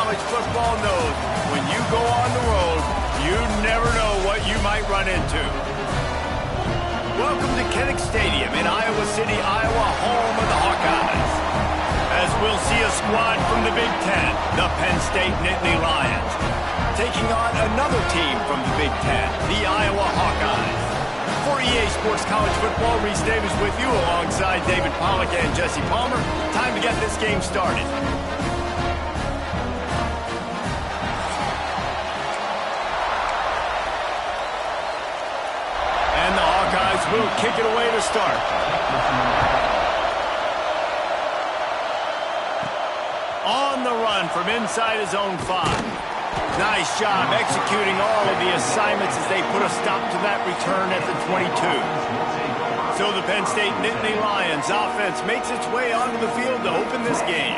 college football knows when you go on the road, you never know what you might run into. Welcome to Kinnick Stadium in Iowa City, Iowa, home of the Hawkeyes. As we'll see a squad from the Big Ten, the Penn State Nittany Lions, taking on another team from the Big Ten, the Iowa Hawkeyes. For EA Sports College Football, Reese Davis with you alongside David Pollack and Jesse Palmer. Time to get this game started. And the Hawkeyes will kick it away to start. On the run from inside his own 5. Nice job executing all of the assignments as they put a stop to that return at the 22. So the Penn State Nittany Lions offense makes its way onto the field to open this game.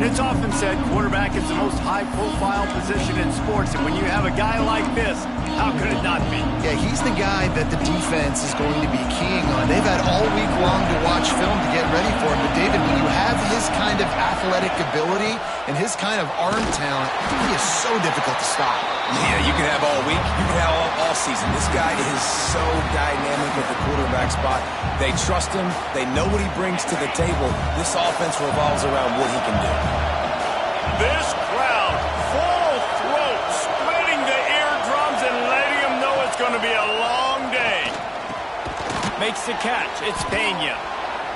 And it's often said quarterback is the most high-profile position in sports, and when you have a guy like this, how could it not be? Yeah, he's the guy that the defense is going to be keying on. They've had all week long to watch film to get ready for him. But, David, when you have his kind of athletic ability and his kind of arm talent, he is so difficult to stop. Yeah, you can have all week. You can have all season. This guy is so dynamic at the quarterback spot. They trust him. They know what he brings to the table. This offense revolves around what he can do. This crowd, full throat, splitting the eardrums and letting them know it's going to be a long day. Makes the catch. It's Penn.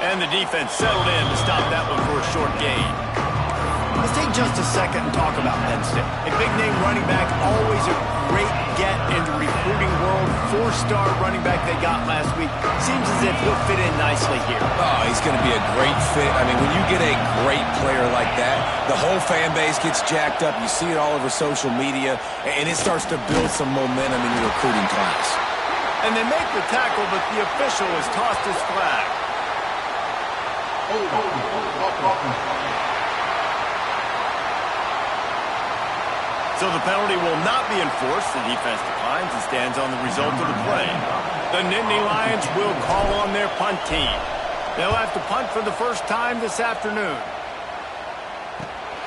And the defense settled in to stop that one for a short gain. Let's take just a second and talk about Penn State. A big-name running back, always a great get in the recruiting world. 4-star running back they got last week. Seems as if he'll fit in nicely here. Oh, he's going to be a great fit. I mean, when you get a great player like that, the whole fan base gets jacked up. You see it all over social media, and it starts to build some momentum in your recruiting class. And they make the tackle, but the official has tossed his flag. So the penalty will not be enforced. The defense declines and stands on the result of the play. The Nittany Lions will call on their punt team. They'll have to punt for the first time this afternoon.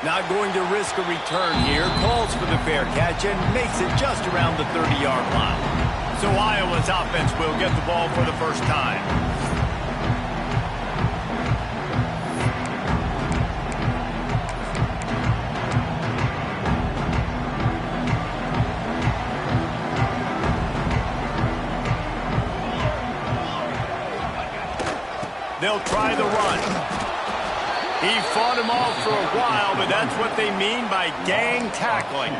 Not going to risk a return here. Calls for the fair catch and makes it just around the 30-yard line. So Iowa's offense will get the ball for the first time. They'll try the run. He fought him off for a while, but that's what they mean by gang tackling.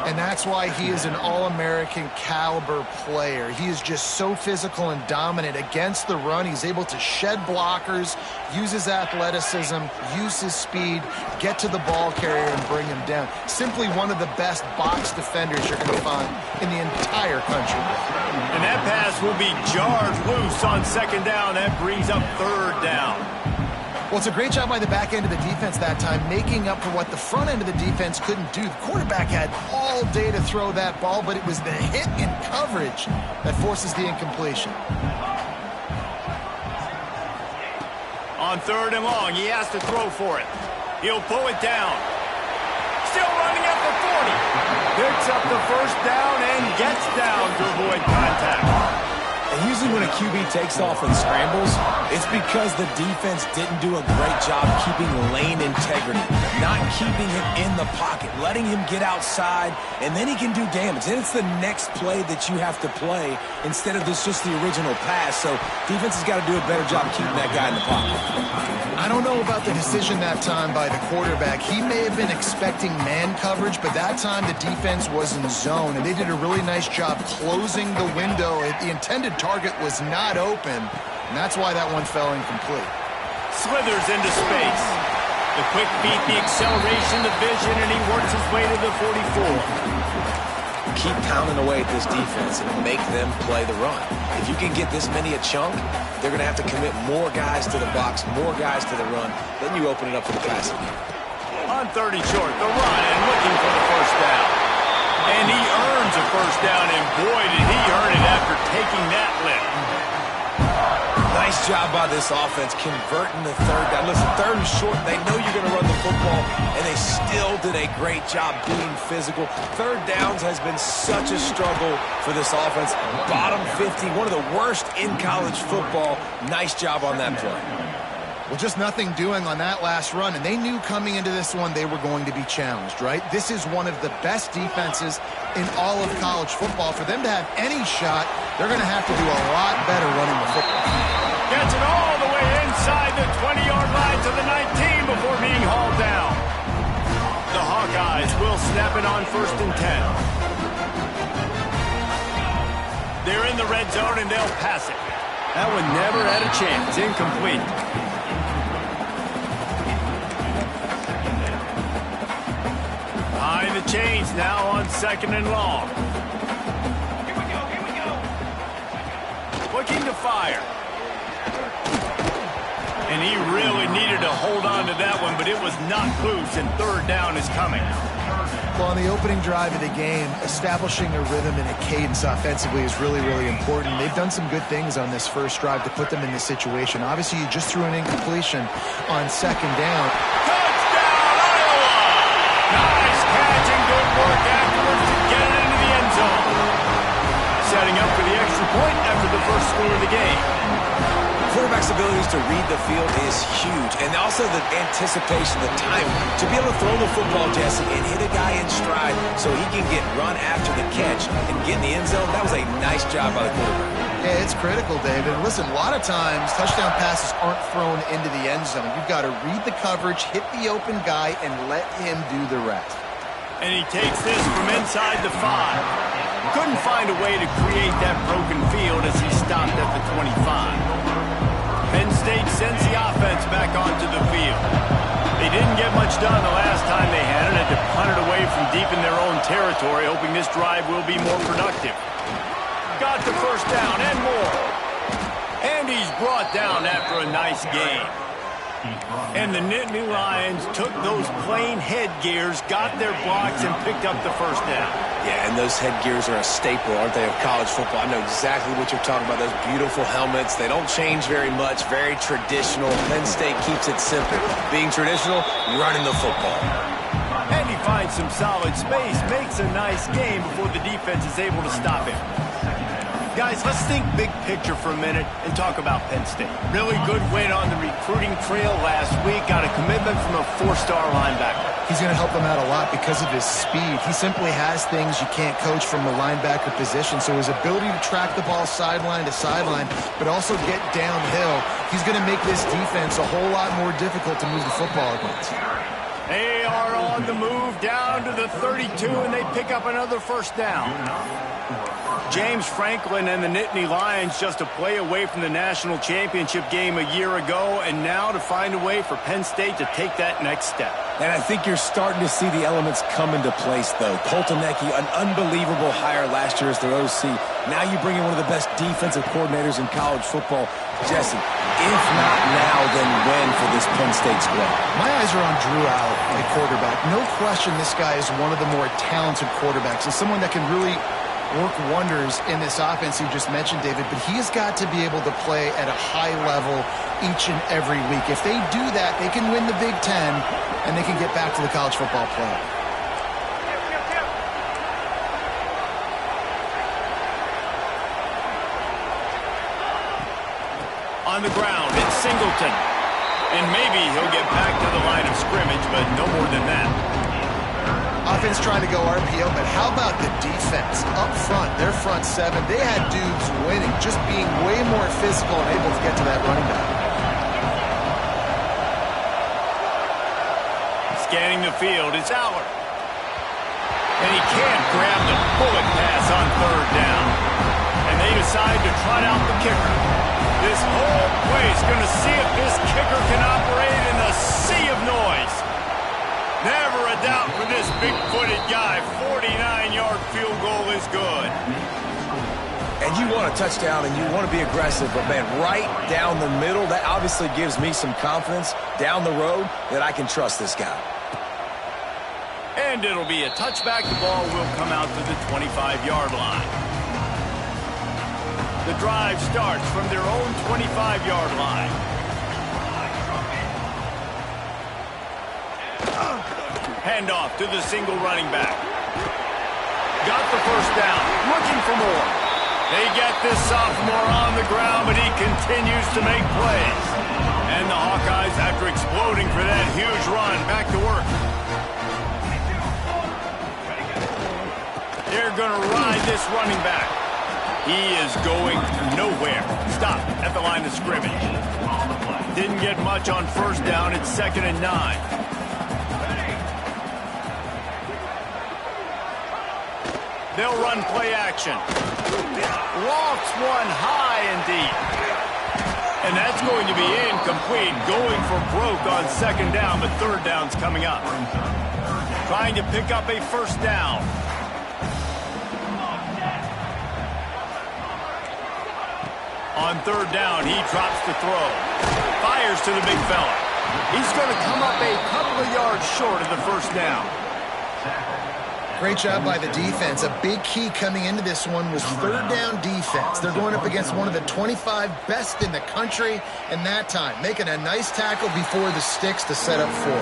And that's why he is an all-American caliber player. He is just so physical and dominant against the run. He's able to shed blockers, use his athleticism, use his speed, get to the ball carrier and bring him down. Simply one of the best box defenders you're going to find in the entire country. And that pass will be jarred loose on second down. That brings up third down. Well, it's a great job by the back end of the defense that time, making up for what the front end of the defense couldn't do. The quarterback had all day to throw that ball, but it was the hit in coverage that forces the incompletion. On third and long, he has to throw for it. He'll pull it down. Still running at the 40. Picks up the first down and gets down to avoid contact. And usually when a QB takes off and scrambles, it's because the defense didn't do a great job keeping lane integrity, not keeping him in the pocket, letting him get outside, and then he can do damage. Then it's the next play that you have to play instead of just the original pass. So defense has got to do a better job keeping that guy in the pocket. I don't know about the decision that time by the quarterback. He may have been expecting man coverage, but that time the defense was in zone, and they did a really nice job closing the window. The intended target was not open, and that's why that one fell incomplete. Slithers into space. The quick feet, the acceleration, the vision, and he works his way to the 44. Keep pounding away at this defense and make them play the run. If you can get this many a chunk, they're going to have to commit more guys to the box, more guys to the run. Then you open it up for the passing game. On 30 short, the run and looking for the first down. And he earns a first down, and boy, did he earn it after taking that lift. Nice Nice job by this offense converting the third down. Listen, third and short, they know you're going to run the football, and they still did a great job being physical. Third downs has been such a struggle for this offense. Bottom 50, one of the worst in college football. Nice job on that play. Well, just nothing doing on that last run, and they knew coming into this one they were going to be challenged, right? This is one of the best defenses in all of college football. For them to have any shot, they're going to have to do a lot better running the football. Gets it all the way inside the 20-yard line to the 19 before being hauled down. The Hawkeyes will snap it on 1st and 10. They're in the red zone, and they'll pass it. That one never had a chance. Incomplete. Behind the chains now on 2nd and long. Here we go. Looking to fire. And he really needed to hold on to that one, but it was knocked loose, and 3rd down is coming. Well, on the opening drive of the game, establishing a rhythm and a cadence offensively is really, really important. They've done some good things on this first drive to put them in this situation. Obviously, you just threw an incompletion on 2nd down. Nice catch and good work afterwards to get it into the end zone. Setting up for the extra point after the first score of the game. Quarterback's abilities to read the field is huge, and also the anticipation, the time to be able to throw the football, Jesse, and hit a guy in stride so he can get run after the catch and get in the end zone. That was a nice job by the quarterback. Yeah, it's critical, David. Listen, a lot of times touchdown passes aren't thrown into the end zone. You've got to read the coverage, hit the open guy, and let him do the rest. And he takes this from inside the 5. Couldn't find a way to create that broken field as he stopped at the 25. Penn State sends the offense back onto the field. They didn't get much done the last time they had it. Had to punt it away from deep in their own territory, hoping this drive will be more productive. Got the 1st down and more. And he's brought down after a nice gain. And the Nittany Lions took those plain headgears, got their blocks, and picked up the 1st down. Yeah, and those headgears are a staple, aren't they, of college football? I know exactly what you're talking about, those beautiful helmets. They don't change very much, very traditional. Penn State keeps it simple. Being traditional, running the football. And he finds some solid space, makes a nice game before the defense is able to stop him. Guys, let's think big picture for a minute and talk about Penn State. Really good win on the recruiting trail last week. Got a commitment from a 4-star linebacker. He's going to help them out a lot because of his speed. He simply has things you can't coach from the linebacker position. So his ability to track the ball sideline to sideline, but also get downhill, he's going to make this defense a whole lot more difficult to move the football against. They are on the move down to the 32, and they pick up another 1st down. James Franklin and the Nittany Lions just a play away from the national championship game a year ago, and now to find a way for Penn State to take that next step. And I think you're starting to see the elements come into place, though. Colton Necky, an unbelievable hire last year as their OC. Now you bring in one of the best defensive coordinators in college football. Jesse, if not now, then when for this Penn State squad? My eyes are on Drew Allen, a quarterback. No question this guy is one of the more talented quarterbacks and someone that can really work wonders in this offense you just mentioned, David, but he has got to be able to play at a high level each and every week. If they do that, they can win the Big Ten, and they can get back to the college football playoff. On the ground, it's Singleton. And maybe he'll get back to the line of scrimmage, but no more than that. Offense trying to go RPO, but how about the defense? Up front, their front 7, they had dudes winning, just being way more physical and able to get to that running back. Scanning the field, it's Aller. And he can't grab the bullet pass on 3rd down. And they decide to trot out the kicker. This whole place going to see if this kicker can operate in the sea of noise. Never a doubt for this big-footed guy. 49-yard field goal is good. And you want a touchdown and you want to be aggressive, but, man, right down the middle, that obviously gives me some confidence down the road that I can trust this guy. And it'll be a touchback. The ball will come out to the 25-yard line. The drive starts from their own 25-yard line. Handoff to the single running back. Got the first down. Looking for more. They get this sophomore on the ground, but he continues to make plays. And the Hawkeyes, after exploding for that huge run, back to work. They're going to ride this running back. He is going nowhere. Stop at the line of scrimmage. Didn't get much on first down. It's 2nd and 9. They'll run play action. Lofts one high and deep. And that's going to be incomplete. Going for broke on 2nd down, but 3rd down's coming up. Trying to pick up a first down. On 3rd down, he drops the throw. Fires to the big fella. He's going to come up a couple of yards short of the first down. Great job by the defense. A big key coming into this one was 3rd down defense. They're going up against one of the 25 best in the country in that time, making a nice tackle before the sticks to set up 4.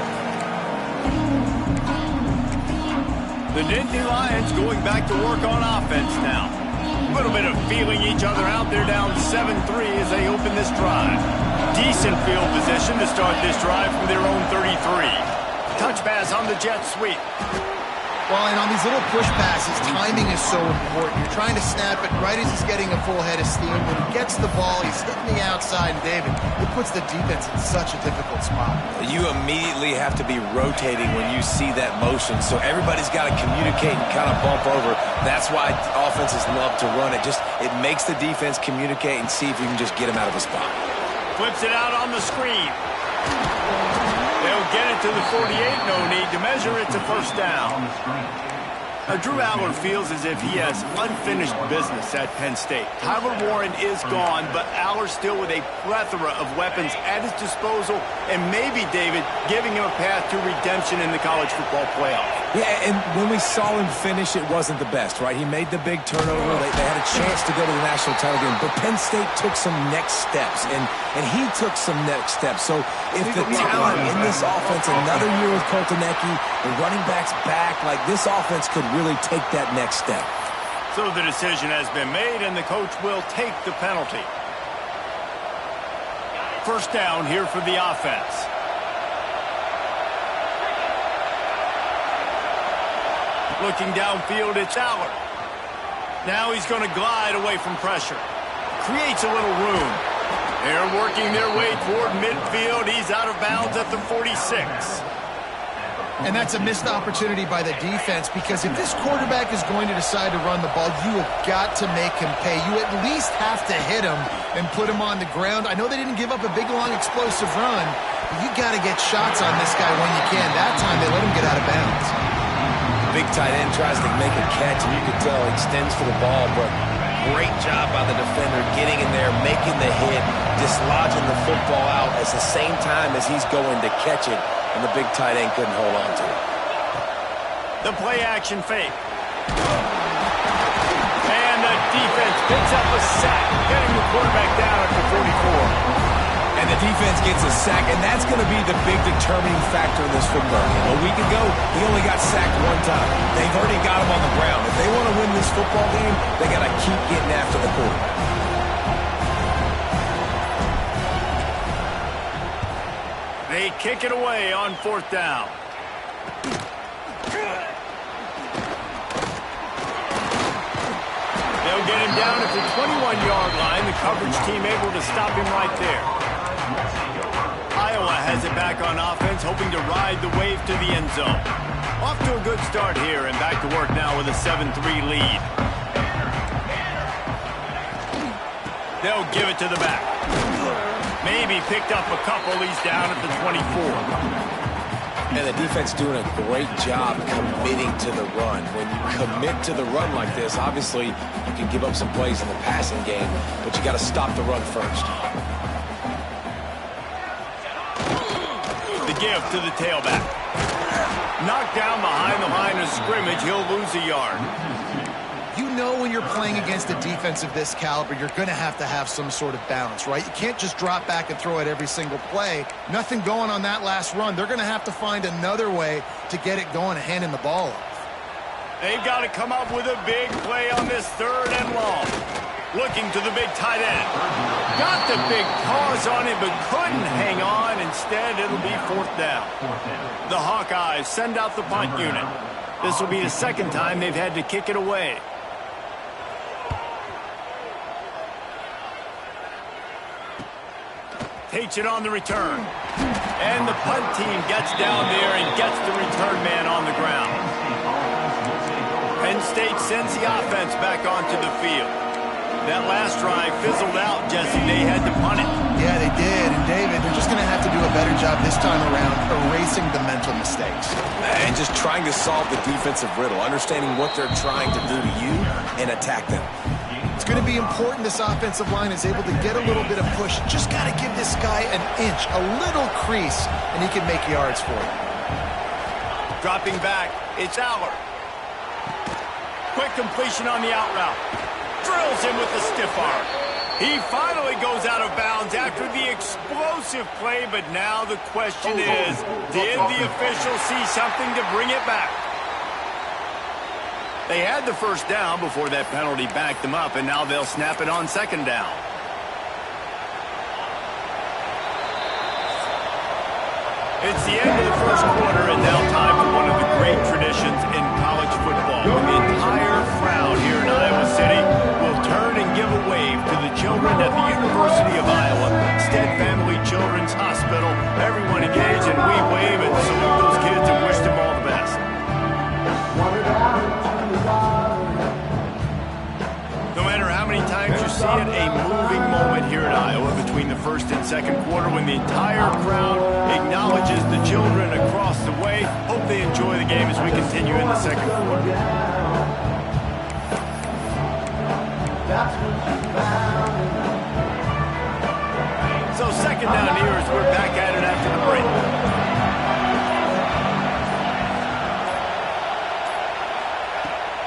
The Nittany Lions going back to work on offense now. A little bit of feeling each other out. They're down 7-3 as they open this drive. Decent field position to start this drive from their own 33. Touch pass on the jet sweep. Well, and on these little push passes, timing is so important. You're trying to snap it right as he's getting a full head of steam. When he gets the ball, he's hitting the outside, and David, it puts the defense in such a difficult spot. You immediately have to be rotating when you see that motion, so everybody's got to communicate and kind of bump over. That's why offenses love to run it. It makes the defense communicate and see if you can just get him out of a spot. Flips it out on the screen. They'll get it to the 48, no need to measure it to first down. Drew Aller feels as if he has unfinished business at Penn State. Tyler Warren is gone, but Aller still with a plethora of weapons at his disposal, and maybe, David, giving him a path to redemption in the college football playoff. Yeah, and when we saw him finish, it wasn't the best, right? He made the big turnover. They had a chance to go to the national title game, but Penn State took some next steps, and he took some next steps. So if the talent in this offense, another year with Koltanecki, the running backs back, like this offense could really take that next step. So the decision has been made, and the coach will take the penalty. First down here for the offense. Looking downfield, it's Aller. Now he's going to glide away from pressure. Creates a little room. They're working their way toward midfield. He's out of bounds at the 46. And that's a missed opportunity by the defense, because if this quarterback is going to decide to run the ball, you have got to make him pay. You at least have to hit him and put him on the ground. I know they didn't give up a big, long, explosive run, but you got to get shots on this guy when you can. That time, they let him get out of bounds. Big tight end tries to make a catch, and you can tell he extends for the ball, but great job by the defender getting in there, making the hit, dislodging the football out at the same time as he's going to catch it. And the big tight end couldn't hold on to it. The play-action fake. And the defense picks up a sack, getting the quarterback down at the 44. And the defense gets a sack, and that's going to be the big determining factor in this football game. A week ago, he only got sacked one time. They've already got him on the ground. If they want to win this football game, they got to keep getting after the quarterback. They kick it away on 4th down. They'll get him down at the 21-yard line. The coverage team able to stop him right there. Iowa has it back on offense, hoping to ride the wave to the end zone. Off to a good start here, and back to work now with a 7-3 lead. They'll give it to the back. Maybe picked up a couple. He's down at the 24. And the defense doing a great job committing to the run. When you commit to the run like this, obviously you can give up some plays in the passing game, but you got to stop the run first. The give to the tailback. Knocked down behind the line of scrimmage. He'll lose a yard. You know when you're playing against a defense of this caliber, you're going to have some sort of balance, right? You can't just drop back and throw it every single play. Nothing going on that last run. They're going to have to find another way to get it going and handing the ball off. They've got to come up with a big play on this 3rd and long. Looking to the big tight end. Got the big paws on it, but couldn't hang on. Instead, it'll be 4th down. The Hawkeyes send out the punt unit. This will be the 2nd time they've had to kick it away. Takes it on the return. And the punt team gets down there and gets the return man on the ground. Penn State sends the offense back onto the field. That last drive fizzled out, Jesse. They had to punt it. Yeah, they did. And, David, they're just going to have to do a better job this time around erasing the mental mistakes. And just trying to solve the defensive riddle, understanding what they're trying to do to you and attack them. It's going to be important this offensive line is able to get a little bit of push. Just got to give this guy an inch, a little crease, and he can make yards for you. Dropping back, it's Aller. Quick completion on the out route. Drills him with the stiff arm. He finally goes out of bounds after the explosive play, but now the question is, did the official see something to bring it back? They had the 1st down before that penalty backed them up, and now they'll snap it on 2nd down. It's the end of the 1st quarter, and now time for one of the great traditions in college football. When the entire crowd here in Iowa City will turn and give a wave to the children at the University of Iowa, Stead Family Children's Hospital. Everyone engaged, and we wave and salute those kids and wish them all the best. No matter how many times you see it, a moving moment here in Iowa between the 1st and 2nd quarter when the entire crowd acknowledges the children across the way. Hope they enjoy the game as we continue in the 2nd quarter. So 2nd down here as we're back at it after the break.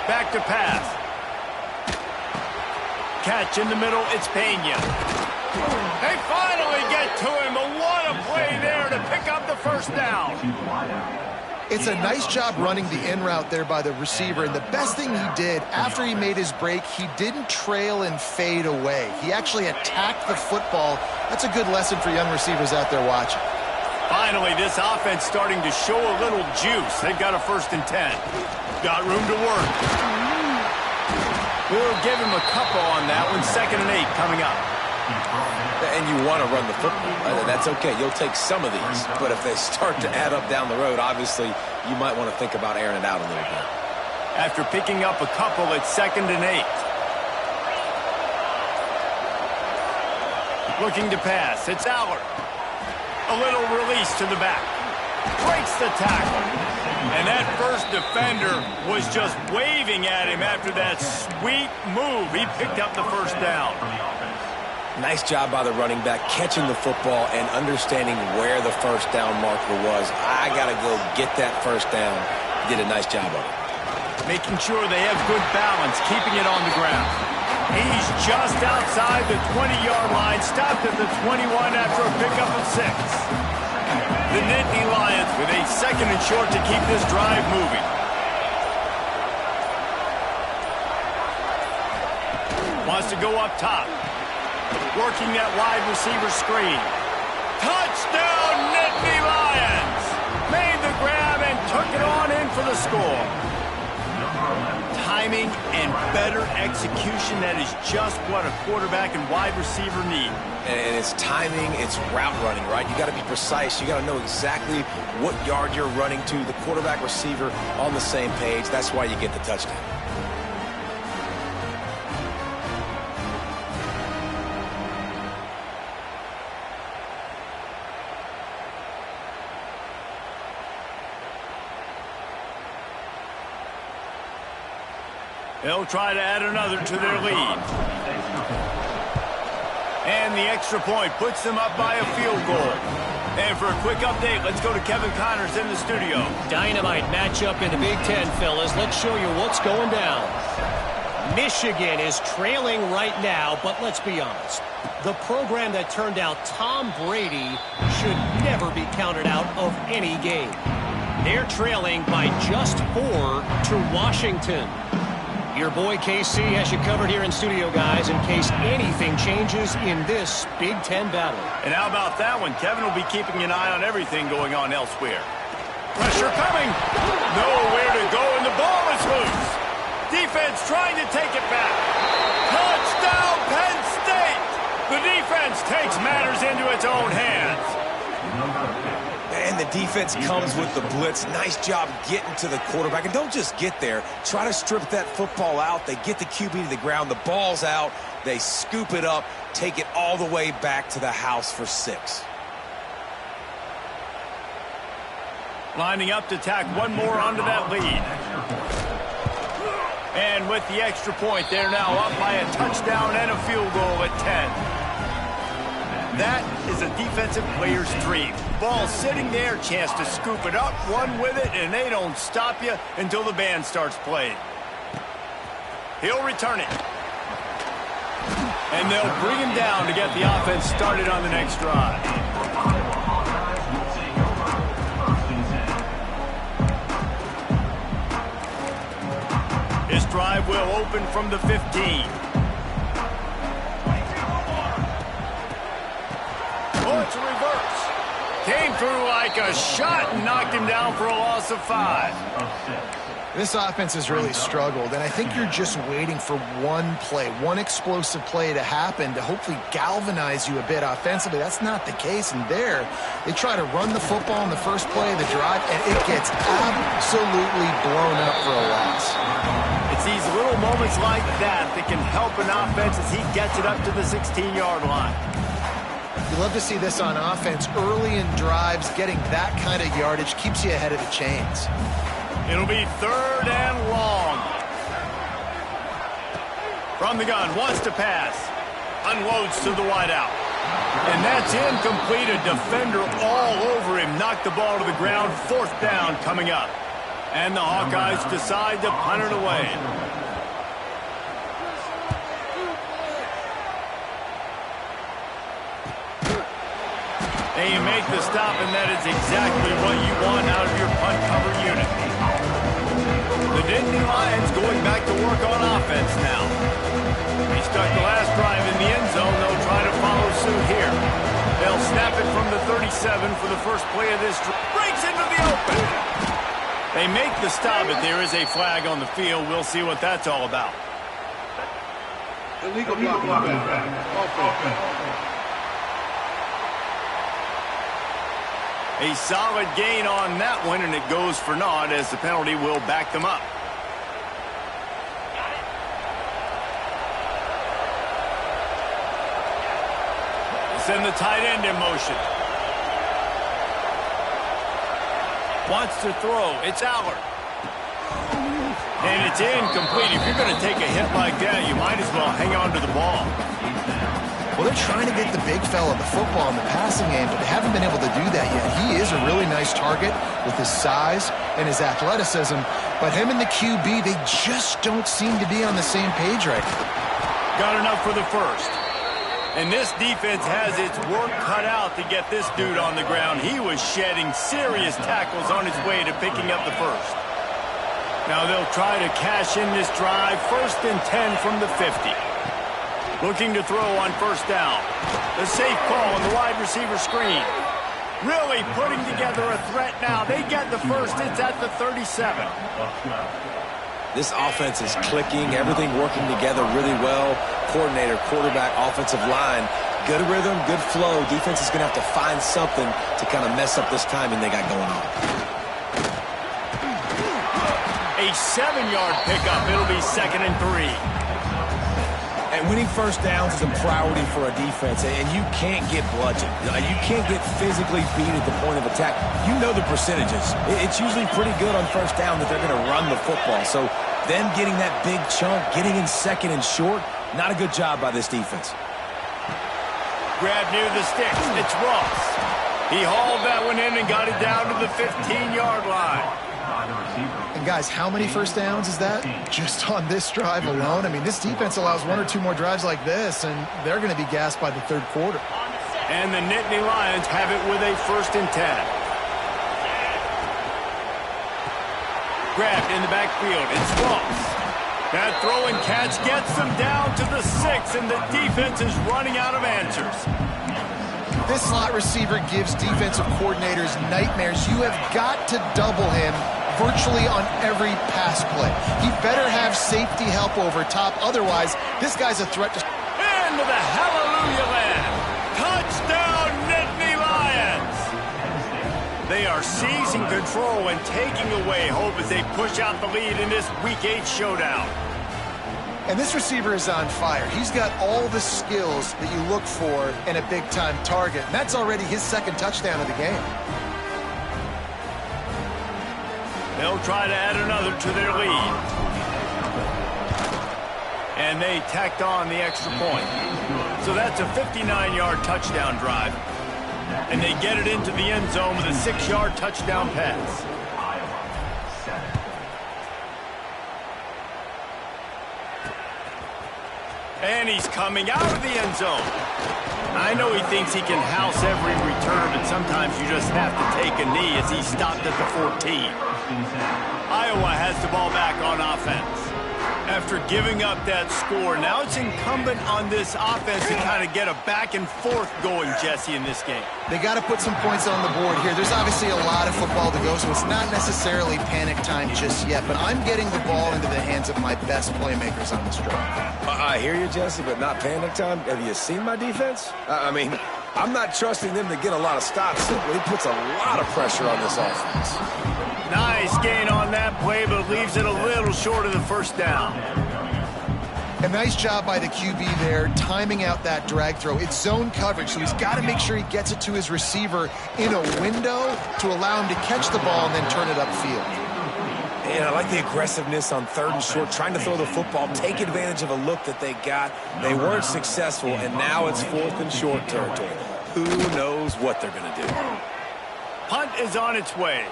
Back to pass. Catch in the middle, it's Pena. They finally get to him, but what a play there to pick up the 1st down. It's a nice job running the in route there by the receiver, and the best thing he did after he made his break, he didn't trail and fade away. He actually attacked the football. That's a good lesson for young receivers out there watching. Finally, this offense starting to show a little juice. They've got a 1st and 10. Got room to work. We'll give him a couple on that one. 2nd and 8 coming up. And you want to run the football. That's okay. You'll take some of these. But if they start to add up down the road, obviously, you might want to think about airing it out a little bit. After picking up a couple, it's 2nd and 8. Looking to pass. It's Aller. A little release to the back. Breaks the tackle. And that first defender was just waving at him after that sweet move. He picked up the 1st down. Nice job by the running back, catching the football and understanding where the 1st down marker was. I got to go get that 1st down. Did a nice job of it. Making sure they have good balance, keeping it on the ground. He's just outside the 20-yard line, stopped at the 21 after a pickup of 6. The Nittany Lions with a 2nd and short to keep this drive moving. Wants to go up top. Working that wide receiver screen. Touchdown, Nittany Lions! Made the grab and took it on in for the score. Timing and better execution, that is just what a quarterback and wide receiver need. And it's timing, it's route running, right? You got to be precise. You got to know exactly what yard you're running to. The quarterback, receiver on the same page. That's why you get the touchdown. They'll try to add another to their lead. And the extra point puts them up by a field goal. And for a quick update, let's go to Kevin Connors in the studio. Dynamite matchup in the Big Ten, fellas. Let's show you what's going down. Michigan is trailing right now, but let's be honest. The program that turned out Tom Brady should never be counted out of any game. They're trailing by just 4 to Washington. Your boy KC has you covered here in studio, guys, in case anything changes in this Big Ten battle. And how about that one? Kevin will be keeping an eye on everything going on elsewhere. Pressure coming. Nowhere to go, and the ball is loose. Defense trying to take it back. Touchdown, Penn State! The defense takes matters into its own hands. And the defense comes with the blitz. Nice job getting to the quarterback. And don't just get there. Try to strip that football out. They get the QB to the ground. The ball's out. They scoop it up, take it all the way back to the house for 6. Lining up to tack one more onto that lead. And with the extra point, they're now up by a touchdown and a field goal at 10. That is a defensive player's dream. Ball sitting there, chance to scoop it up, run with it, and they don't stop you until the band starts playing. He'll return it. And they'll bring him down to get the offense started on the next drive. This drive will open from the 15. Oh, it's a reverse. Came through like a shot and knocked him down for a loss of 5. This offense has really struggled, and I think you're just waiting for one play, one explosive play to happen to hopefully galvanize you a bit offensively. That's not the case, and there they try to run the football in the first play of the drive, and it gets absolutely blown up for a loss. It's these little moments like that that can help an offense as he gets it up to the 16-yard line. You love to see this on offense. Early in drives, getting that kind of yardage keeps you ahead of the chains. It'll be 3rd and long. From the gun, wants to pass. Unloads to the wideout. And that's incomplete. A defender all over him. Knocked the ball to the ground. 4th down coming up. And the Hawkeyes decide to punt it away. And you make the stop, and that is exactly what you want out of your punt cover unit. The Nittany Lions going back to work on offense now. They stuck the last drive in the end zone. They'll try to follow suit here. They'll snap it from the 37 for the first play of this drive. Breaks into the open. They make the stop, but there is a flag on the field. We'll see what that's all about. Illegal blocking. A solid gain on that one, and it goes for naught as the penalty will back them up. Send the tight end in motion. Wants to throw. It's Allard. And it's incomplete. If you're going to take a hit like that, you might as well hang on to the ball. Well, they're trying to get the big fella the football in the passing game, but they haven't been able to do that yet. He is a really nice target with his size and his athleticism, but him and the QB, they just don't seem to be on the same page right now. Got enough for the first. And this defense has its work cut out to get this dude on the ground. He was shedding serious tackles on his way to picking up the first. Now they'll try to cash in this drive. 1st and 10 from the 50. Looking to throw on 1st down. The safe call on the wide receiver screen. Really putting together a threat now. They get the first. It's at the 37. This offense is clicking. Everything working together really well. Coordinator, quarterback, offensive line. Good rhythm, good flow. Defense is going to have to find something to kind of mess up this timing they got going on. A 7-yard pickup. It'll be 2nd and 3. And winning first downs is a priority for a defense, and you can't get bludgeoned. You can't get physically beat at the point of attack. You know the percentages. It's usually pretty good on 1st down that they're going to run the football. So them getting that big chunk, getting in 2nd and short, not a good job by this defense. Grab near the sticks. It's Ross. He hauled that one in and got it down to the 15-yard line. And guys, how many first downs is that? Just on this drive alone? I mean, this defense allows 1 or 2 more drives like this, and they're going to be gassed by the third quarter. And the Nittany Lions have it with a 1st and 10. Grabbed in the backfield. It's Ross. That throw and catch gets them down to the 6, and the defense is running out of answers. This slot receiver gives defensive coordinators nightmares. You have got to double him virtually on every pass play. He better have safety help over top. Otherwise, this guy's a threat to... Into the hallelujah land. Touchdown, Nittany Lions. They are seizing control and taking away hope as they push out the lead in this Week 8 showdown. And this receiver is on fire. He's got all the skills that you look for in a big-time target. And that's already his 2nd touchdown of the game. They'll try to add another to their lead. And they tacked on the extra point. So that's a 59-yard touchdown drive. And they get it into the end zone with a 6-yard touchdown pass. And he's coming out of the end zone. I know he thinks he can house every return, but sometimes you just have to take a knee as he stopped at the 14. Iowa has the ball back on offense. After giving up that score, now it's incumbent on this offense to kind of get a back and forth going, Jesse, in this game. They got to put some points on the board here. There's obviously a lot of football to go, so it's not necessarily panic time just yet, but I'm getting the ball into the hands of my best playmakers on this drive. I hear you, Jesse, but not panic time. Have you seen my defense? I mean, I'm not trusting them to get a lot of stops. Simply, he puts a lot of pressure on this offense. Nice gain on that play, but leaves it a little short of the 1st down. A nice job by the QB there, timing out that drag throw. It's zone coverage, so he's got to make sure he gets it to his receiver in a window to allow him to catch the ball and then turn it upfield. And I like the aggressiveness on 3rd and short, trying to throw the football, take advantage of a look that they got. They weren't successful, and now it's 4th and short territory. Who knows what they're going to do? Punt is on its way.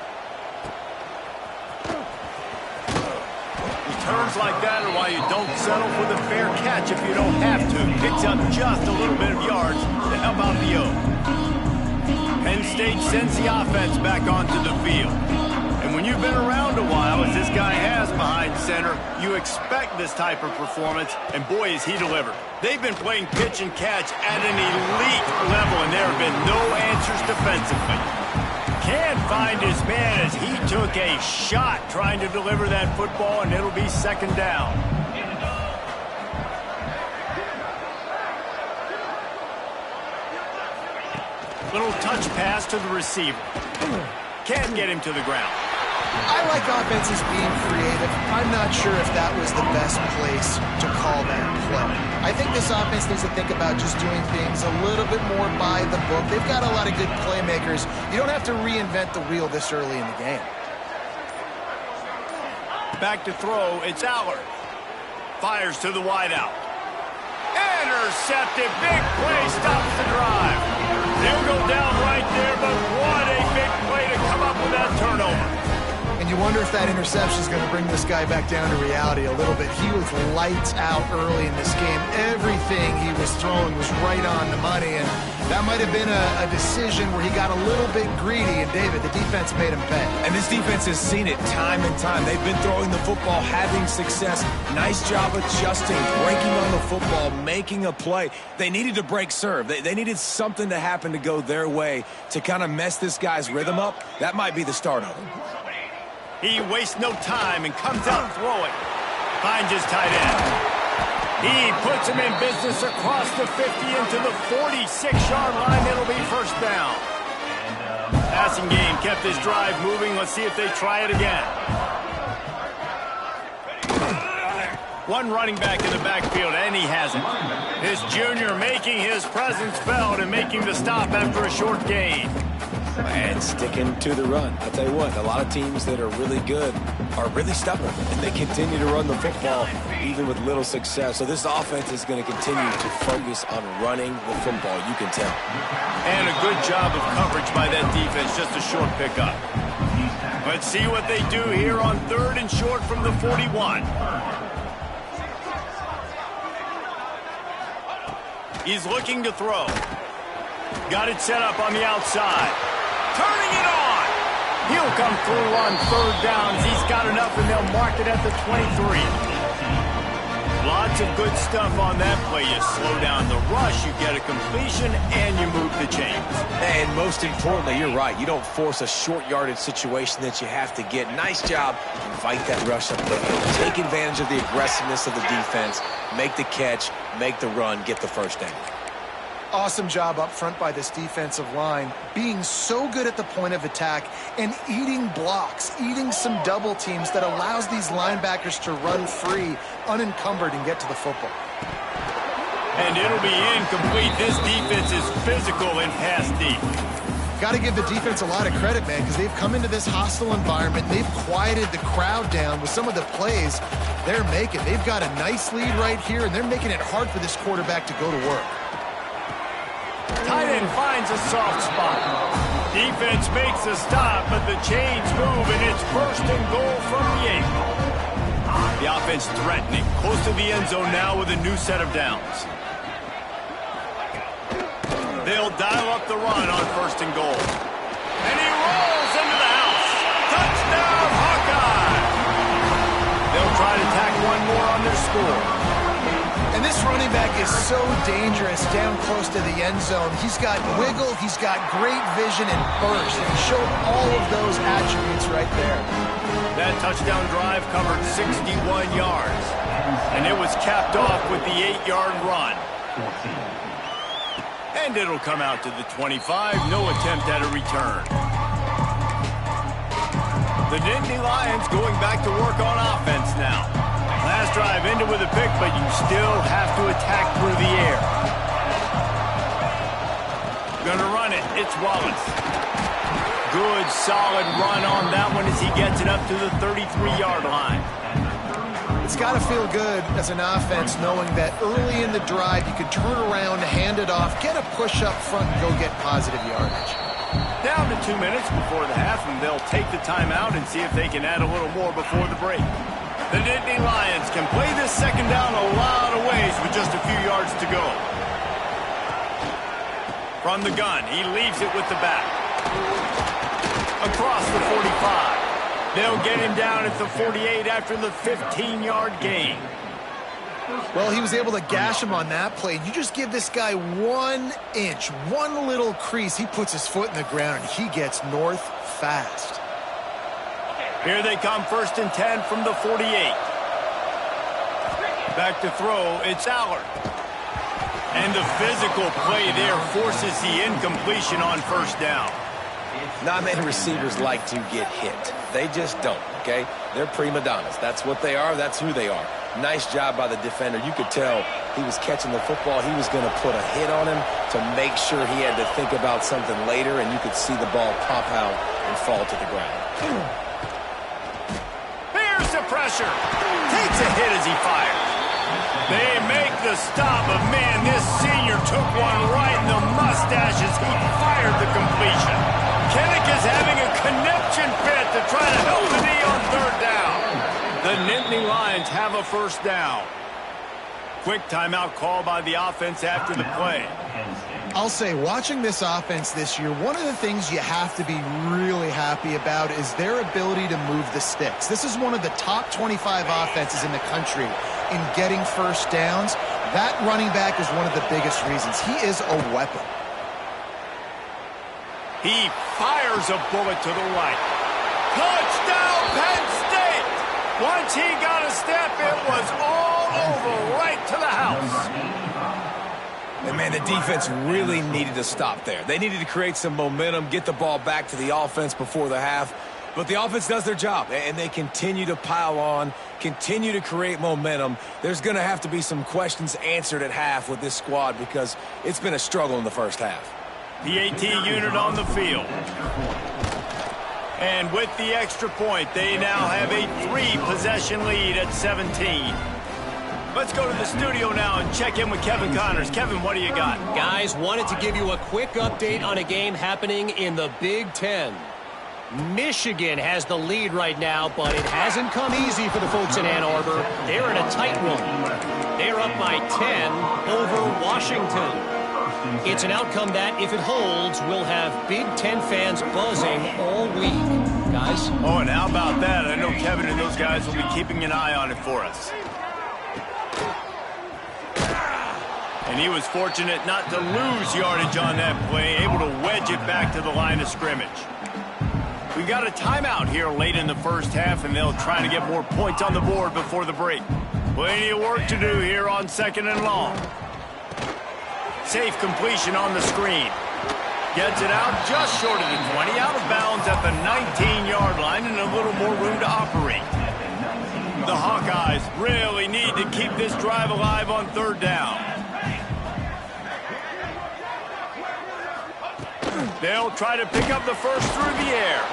Turns like that are why you don't settle for the fair catch if you don't have to. Picks up just a little bit of yards to help out the O. Penn State sends the offense back onto the field. And when you've been around a while, as this guy has behind center, you expect this type of performance, and boy, is he delivered. They've been playing pitch and catch at an elite level, and there have been no answers defensively. Can't find his man as he took a shot trying to deliver that football, and it'll be 2nd down. Little touch pass to the receiver. Can't get him to the ground. I like offenses being creative. I'm not sure if that was the best place to call that play. I think this offense needs to think about just doing things a little bit more by the book. They've got a lot of good playmakers. You don't have to reinvent the wheel this early in the game. Back to throw, it's Allard. Fires to the wideout. Intercepted, big play, stops the drive. They'll go down right there, but what a big play to come up with that turnover. And you wonder if that interception is going to bring this guy back down to reality a little bit. He was lights out early in this game. Everything he was throwing was right on the money, and that might have been a decision where he got a little bit greedy, and David, the defense made him pay. And this defense has seen it time and time. They've been throwing the football, having success. Nice job adjusting, breaking on the football, making a play. They needed to break serve. They needed something to happen to go their way to kind of mess this guy's rhythm up. That might be the start of it. He wastes no time and comes out throwing. Finds his tight end. He puts him in business across the 50 into the 46-yard line. It'll be 1st down. Passing game kept his drive moving. Let's see if they try it again. One running back in the backfield, and he has it. This junior making his presence felt and making the stop after a short gain. And sticking to the run. I'll tell you what, a lot of teams that are really good are really stubborn, and they continue to run the football even with little success. So this offense is going to continue to focus on running the football, you can tell. And a good job of coverage by that defense, just a short pickup. Let's see what they do here on 3rd and short from the 41. He's looking to throw. Got it set up on the outside. Turning it on. He'll come through on 3rd downs. He's got enough, and they'll mark it at the 23. Lots of good stuff on that play. You slow down the rush, you get a completion, and you move the chains. And most importantly, you're right. You don't force a short yardage situation that you have to get. Nice job. Fight that rush up the field. Take advantage of the aggressiveness of the defense. Make the catch, make the run, get the first down. Awesome job up front by this defensive line, being so good at the point of attack and eating blocks, eating some double teams that allows these linebackers to run free, unencumbered, and get to the football. And it'll be incomplete. This defense is physical and pass deep. Got to give the defense a lot of credit, man, because they've come into this hostile environment. They've quieted the crowd down with some of the plays they're making. They've got a nice lead right here, and they're making it hard for this quarterback to go to work. Tight end finds a soft spot. Defense makes a stop, but the chains move, and it's 1st and goal from the 8. The offense threatening, close to the end zone now with a new set of downs. They'll dial up the run on 1st and goal. And he rolls into the house. Touchdown, Hawkeye! They'll try to tack one more on their score. And this running back is so dangerous down close to the end zone. He's got wiggle, he's got great vision and burst. And he showed all of those attributes right there. That touchdown drive covered 61 yards. And it was capped off with the 8-yard run. And it'll come out to the 25. No attempt at a return. The Dynasty Lions going back to work on offense now. Last drive ended with a pick, but you still have to attack through the air. Gonna run it. It's Wallace. Good, solid run on that one as he gets it up to the 33-yard line. It's got to feel good as an offense knowing that early in the drive you can turn around, hand it off, get a push up front, and go get positive yardage. Down to 2 minutes before the half, and they'll take the timeout and see if they can add a little more before the break. The Dynasty Lions can play this 2nd down a lot of ways with just a few yards to go. From the gun, he leaves it with the back. Across the 45. They'll get him down at the 48 after the 15-yard gain. Well, he was able to gash him on that play. You just give this guy 1 inch, one little crease, he puts his foot in the ground, and he gets north fast. Here they come, 1st and 10 from the 48. Back to throw, it's Allard. And the physical play there forces the incompletion on 1st down. Not many receivers like to get hit. They just don't, okay? They're prima donnas. That's what they are. That's who they are. Nice job by the defender. You could tell he was catching the football. He was going to put a hit on him to make sure he had to think about something later, and you could see the ball pop out and fall to the ground. Here's the pressure. Takes a hit as he fires. They make the stop, but man, this senior took one right in the mustache as he fired the completion. Kinnick is having a conniption fit to try to help the knee on 3rd down. The Nittany Lions have a 1st down. Quick timeout call by the offense after the play. I'll say, watching this offense this year, one of the things you have to be really happy about is their ability to move the sticks. This is one of the top 25 offenses in the country in getting 1st downs. That running back is one of the biggest reasons. He is a weapon. He fires a bullet to the right. Touchdown, Penn State! Once he got a step, it was all over, right to the house. And, man, the defense really needed to stop there. They needed to create some momentum, get the ball back to the offense before the half. But the offense does their job, and they continue to pile on, continue to create momentum. There's going to have to be some questions answered at half with this squad because it's been a struggle in the 1st half. The AT unit on the field. And with the extra point, they now have a 3-possession lead at 17. Let's go to the studio now and check in with Kevin Connors. Kevin, what do you got? Guys, wanted to give you a quick update on a game happening in the Big Ten. Michigan has the lead right now, but it hasn't come easy for the folks in Ann Arbor. They're in a tight one. They're up by 10 over Washington. It's an outcome that, if it holds, will have Big Ten fans buzzing all week. Guys? Oh, and how about that? I know Kevin and those guys will be keeping an eye on it for us. And he was fortunate not to lose yardage on that play, able to wedge it back to the line of scrimmage. We got a timeout here late in the first half, and they'll try to get more points on the board before the break. Plenty of work to do here on 2nd and long. Safe completion on the screen. Gets it out just short of the 20, out of bounds at the 19-yard line, and a little more room to operate. The Hawkeyes really need to keep this drive alive on 3rd down. They'll try to pick up the first through the air.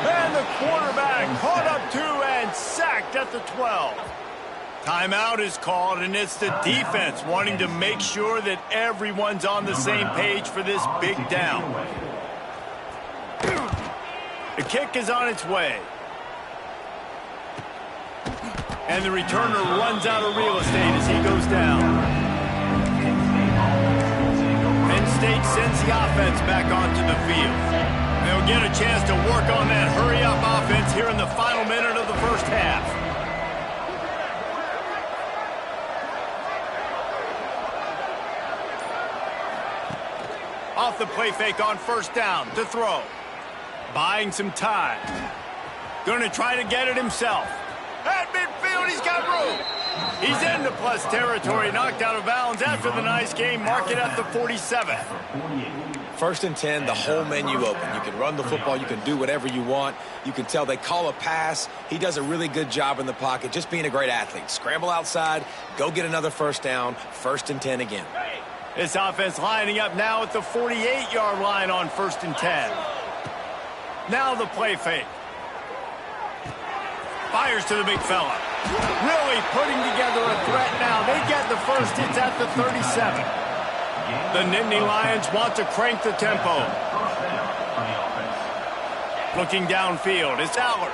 And the quarterback caught up to and sacked at the 12. Timeout is called, and it's the defense wanting to make sure that everyone's on the same page for this big down. The kick is on its way. And the returner runs out of real estate as he goes down. Penn State sends the offense back onto the field. They'll get a chance to work on that hurry-up offense here in the final minute of the first half. Off the play fake on 1st down to throw. Buying some time. Going to try to get it himself. At midfield, he's got room. He's into plus territory, knocked out of bounds after the nice game. Mark it at the 47. 1st and 10, the whole menu open. You can run the football. You can do whatever you want. You can tell they call a pass. He does a really good job in the pocket, just being a great athlete. Scramble outside, go get another 1st down, 1st and 10 again. This offense lining up now at the 48-yard line on 1st and 10. Now the play fake. Fires to the big fella. Really putting together a threat now. They get the first. It's at the 37. The Nittany Lions want to crank the tempo. Looking downfield, it's Allard.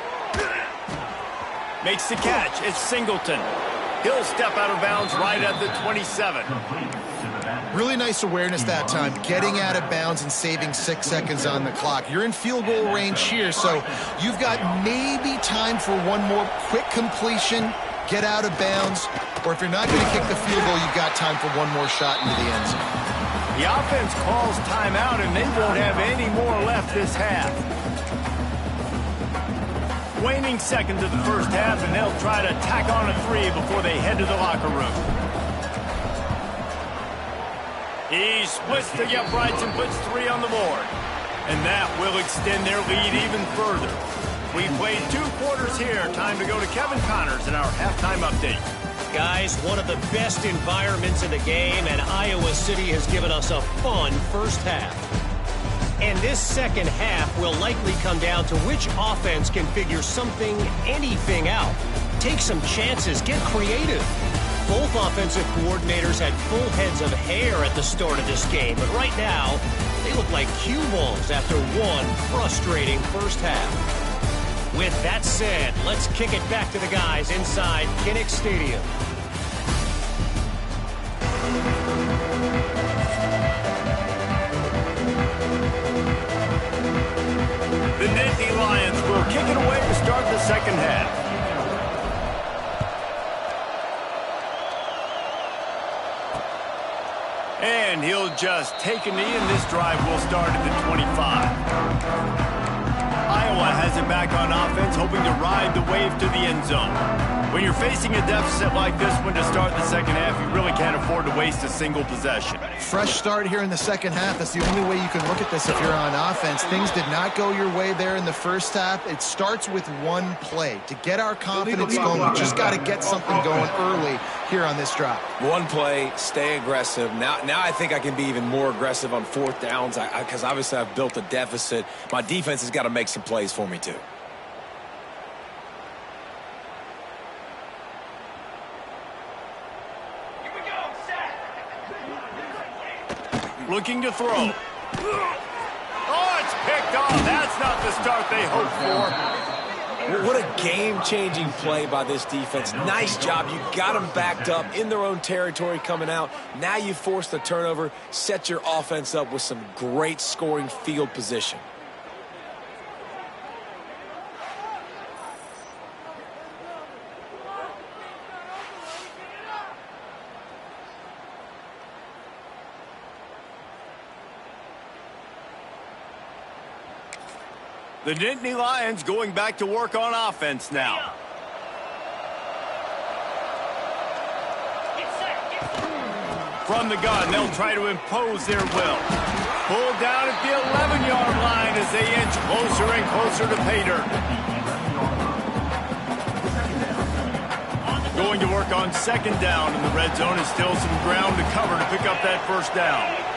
Makes the catch. It's Singleton. He'll step out of bounds right at the 27. Really nice awareness that time, getting out of bounds and saving 6 seconds on the clock. You're in field goal range here, so you've got maybe time for one more quick completion, get out of bounds, or if you're not going to kick the field goal, you've got time for one more shot into the end zone. The offense calls timeout, and they won't have any more left this half. Waning seconds of the first half, and they'll try to tack on a 3 before they head to the locker room. He splits the uprights and puts 3 on the board. And that will extend their lead even further. We played 2 quarters here. Time to go to Kevin Connors in our halftime update. Guys, one of the best environments in the game, and Iowa City has given us a fun first half. And this second half will likely come down to which offense can figure something, anything out. Take some chances, get creative. Both offensive coordinators had full heads of hair at the start of this game, but right now, they look like cue balls after one frustrating first half. With that said, let's kick it back to the guys inside Kinnick Stadium. The Nittany Lions will kick it away to start the second half. And he'll just take a knee, and this drive will start at the 25. Iowa has it back on offense, hoping to ride the wave to the end zone. When you're facing a deficit like this one to start the second half, you really can't afford to waste a single possession. Fresh start here in the second half. That's the only way you can look at this if you're on offense. Things did not go your way there in the first half. It starts with one play. To get our confidence going, we just got to get something going early here on this drive. One play, stay aggressive. Now I think I can be even more aggressive on 4th downs because obviously I've built a deficit. My defense has got to make some plays for me too. Looking to throw. Oh, it's picked off. That's not the start they hoped for. What a game-changing play by this defense. Nice job. You got them backed up in their own territory coming out. Now you force the turnover, set your offense up with some great scoring field position. The Nittany Lions going back to work on offense now. From the gun, they'll try to impose their will. Pulled down at the 11-yard line as they inch closer and closer to pay dirt. Going to work on second down in the red zone, and still some ground to cover to pick up that first down.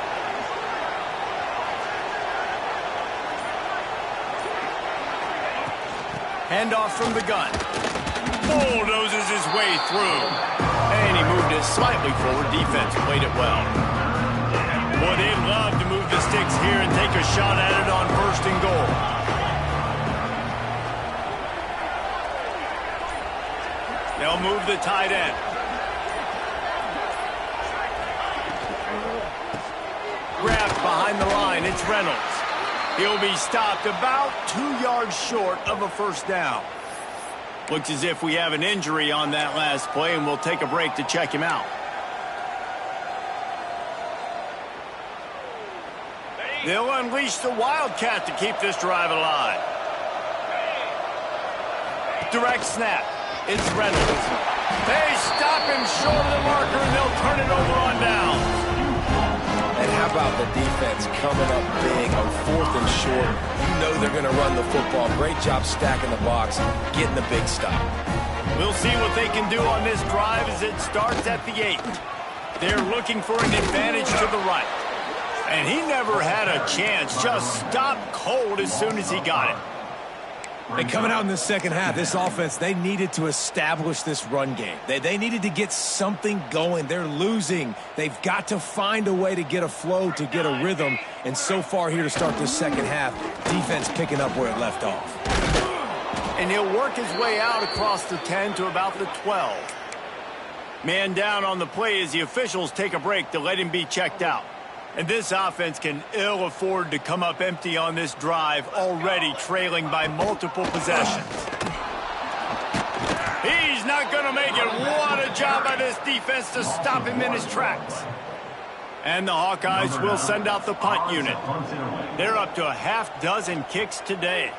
Handoff from the gun. Bulldozes his way through. And he moved it slightly forward. Defense played it well. Boy, they'd love to move the sticks here and take a shot at it on first and goal. They'll move the tight end. Grabbed behind the line. It's Reynolds. He'll be stopped about 2 yards short of a first down. Looks as if we have an injury on that last play, and we'll take a break to check him out. They'll unleash the Wildcat to keep this drive alive. Direct snap. It's Reynolds. They stop him short of the marker, and they'll turn it over on down. And how about the defense coming up big on 4th and short? You know they're going to run the football. Great job stacking the box, getting the big stop. We'll see what they can do on this drive as it starts at the 8. They're looking for an advantage to the right. And he never had a chance. Just stopped cold as soon as he got it. And coming out in the second half, this offense, they needed to establish this run game. They needed to get something going. They're losing. They've got to find a way to get a flow, to get a rhythm. And so far here to start this second half, defense picking up where it left off. And he'll work his way out across the 10 to about the 12. Man down on the play as the officials take a break to let him be checked out. And this offense can ill afford to come up empty on this drive, already trailing by multiple possessions. He's not going to make it. What a job by this defense to stop him in his tracks. And the Hawkeyes will send out the punt unit. They're up to a half dozen kicks today.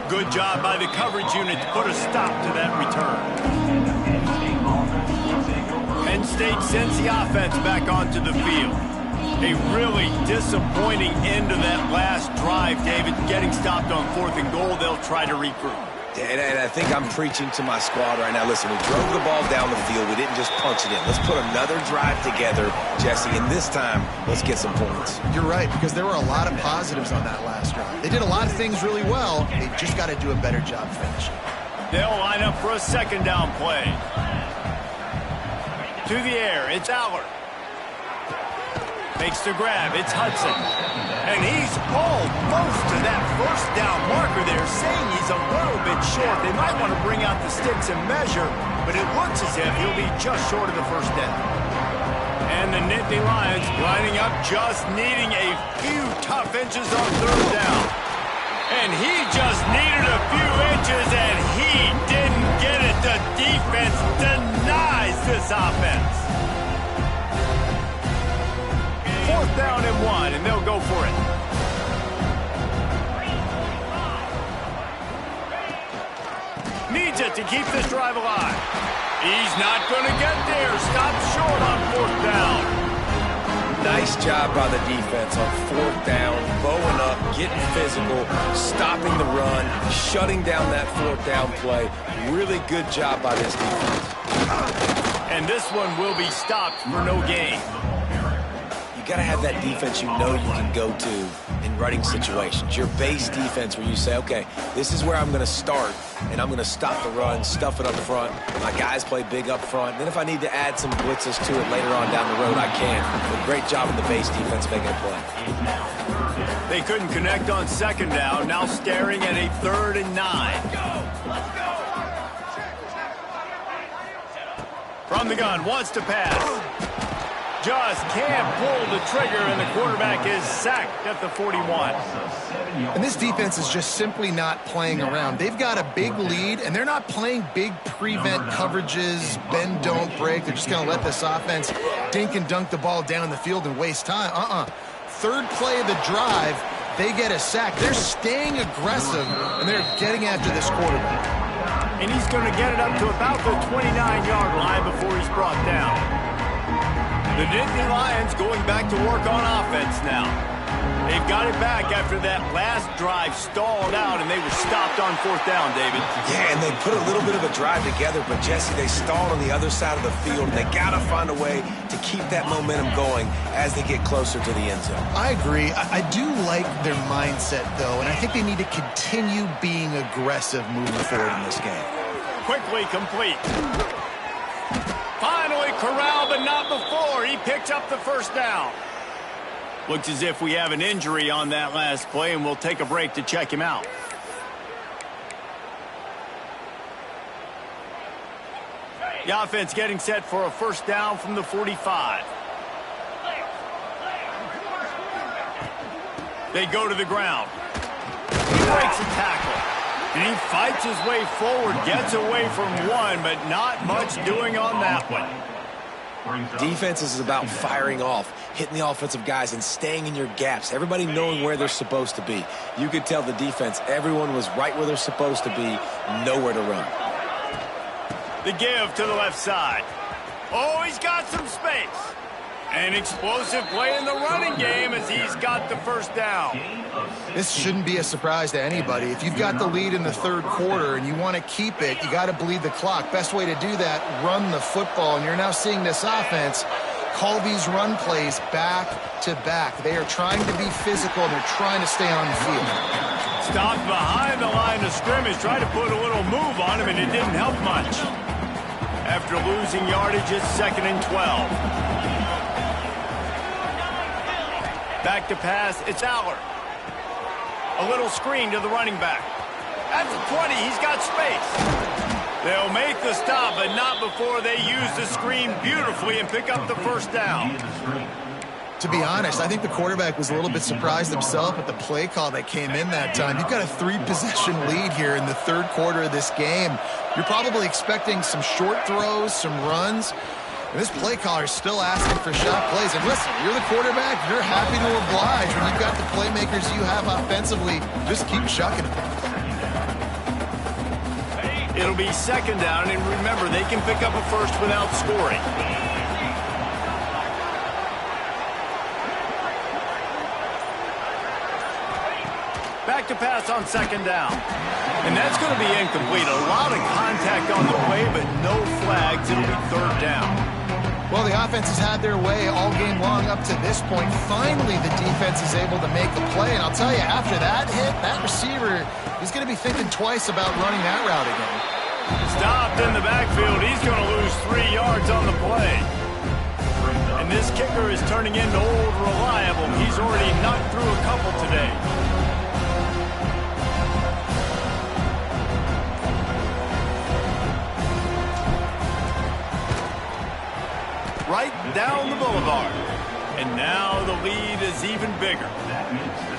Good job by the coverage unit to put a stop to that return. Penn State sends the offense back onto the field. A really disappointing end to that last drive, David. Getting stopped on 4th and goal, they'll try to regroup. And I think I'm preaching to my squad right now. Listen, we drove the ball down the field. We didn't just punch it in. Let's put another drive together, Jesse, and this time, let's get some points. You're right, because there were a lot of positives on that last drive. They did a lot of things really well. They just got to do a better job finishing. They'll line up for a second down play. To the air, it's Aller. Makes the grab, it's Hudson. And he's almost to that first down marker there, saying he's a little bit short. They might want to bring out the sticks and measure, but it looks as if he'll be just short of the first down. And the Nittany Lions lining up, just needing a few tough inches on third down. And he just needed a few inches, and he didn't get it. The defense denies this offense. 4th down and 1, and they'll go for it. Needs it to keep this drive alive. He's not going to get there. Stopped short on 4th down. Nice job by the defense on 4th down, bowing up, getting physical, stopping the run, shutting down that 4th down play. Really good job by this defense. And this one will be stopped for no gain. you got to have that defense you know you can go to in running situations. Your base defense where you say, okay, this is where I'm going to start, and I'm going to stop the run, stuff it up front. My guys play big up front. Then if I need to add some blitzes to it later on down the road, I can. But great job in the base defense making a play. They couldn't connect on second down. Now staring at a 3rd and 9. From the gun, wants to pass. Just can't pull the trigger, and the quarterback is sacked at the 41. And this defense is just simply not playing around. They've got a big lead, and they're not playing big prevent coverages, bend, don't break. They're just going to let this offense dink and dunk the ball down the field and waste time. Third play of the drive, they get a sack. They're staying aggressive, and they're getting after this quarterback. And he's going to get it up to about the 29-yard line before he's brought down. The Nittany Lions going back to work on offense now. They've got it back after that last drive stalled out, and they were stopped on 4th down, David. Yeah, and they put a little bit of a drive together, but, Jesse, they stalled on the other side of the field, and they got to find a way to keep that momentum going as they get closer to the end zone. I agree. I do like their mindset, though, and I think they need to continue being aggressive moving forward in this game. Quickly complete. Finally corralled, but not before. He picked up the 1st down. Looks as if we have an injury on that last play, and we'll take a break to check him out. The offense getting set for a 1st down from the 45. They go to the ground. He breaks a tackle. And he fights his way forward, gets away from one, but not much doing on that one. Defense is about firing off, hitting the offensive guys, and staying in your gaps. Everybody knowing where they're supposed to be. You could tell the defense, everyone was right where they're supposed to be, nowhere to run. The give to the left side. Oh, he's got some space. An explosive play in the running game as he's got the 1st down. This shouldn't be a surprise to anybody. If you've got the lead in the 3rd quarter and you want to keep it, you got to bleed the clock. Best way to do that, run the football. And you're now seeing this offense call these run plays back to back. They are trying to be physical, and they're trying to stay on the field. Stopped behind the line of scrimmage, tried to put a little move on him, and it didn't help much. After losing yardage, it's 2nd and 12. Back to pass, it's Aller. A little screen to the running back. At the 20, he's got space. They'll make the stop, but not before they use the screen beautifully and pick up the 1st down. To be honest, I think the quarterback was a little bit surprised himself at the play call that came in that time. You've got a 3-possession lead here in the 3rd quarter of this game. You're probably expecting some short throws, some runs. And this play caller is still asking for shot plays. And listen, you're the quarterback. You're happy to oblige. When you've got the playmakers you have offensively, just keep shucking them. It'll be 2nd down, and remember, they can pick up a 1st without scoring. Back to pass on 2nd down. And that's going to be incomplete. A lot of contact on the play, but no flags. It'll be 3rd down. Well, the offense has had their way all game long up to this point. Finally, the defense is able to make a play. And I'll tell you, after that hit, that receiver is going to be thinking twice about running that route again. Stopped in the backfield. He's going to lose 3 yards on the play. And this kicker is turning into old reliable. He's already knocked through a couple today. Right down the boulevard. And now the lead is even bigger.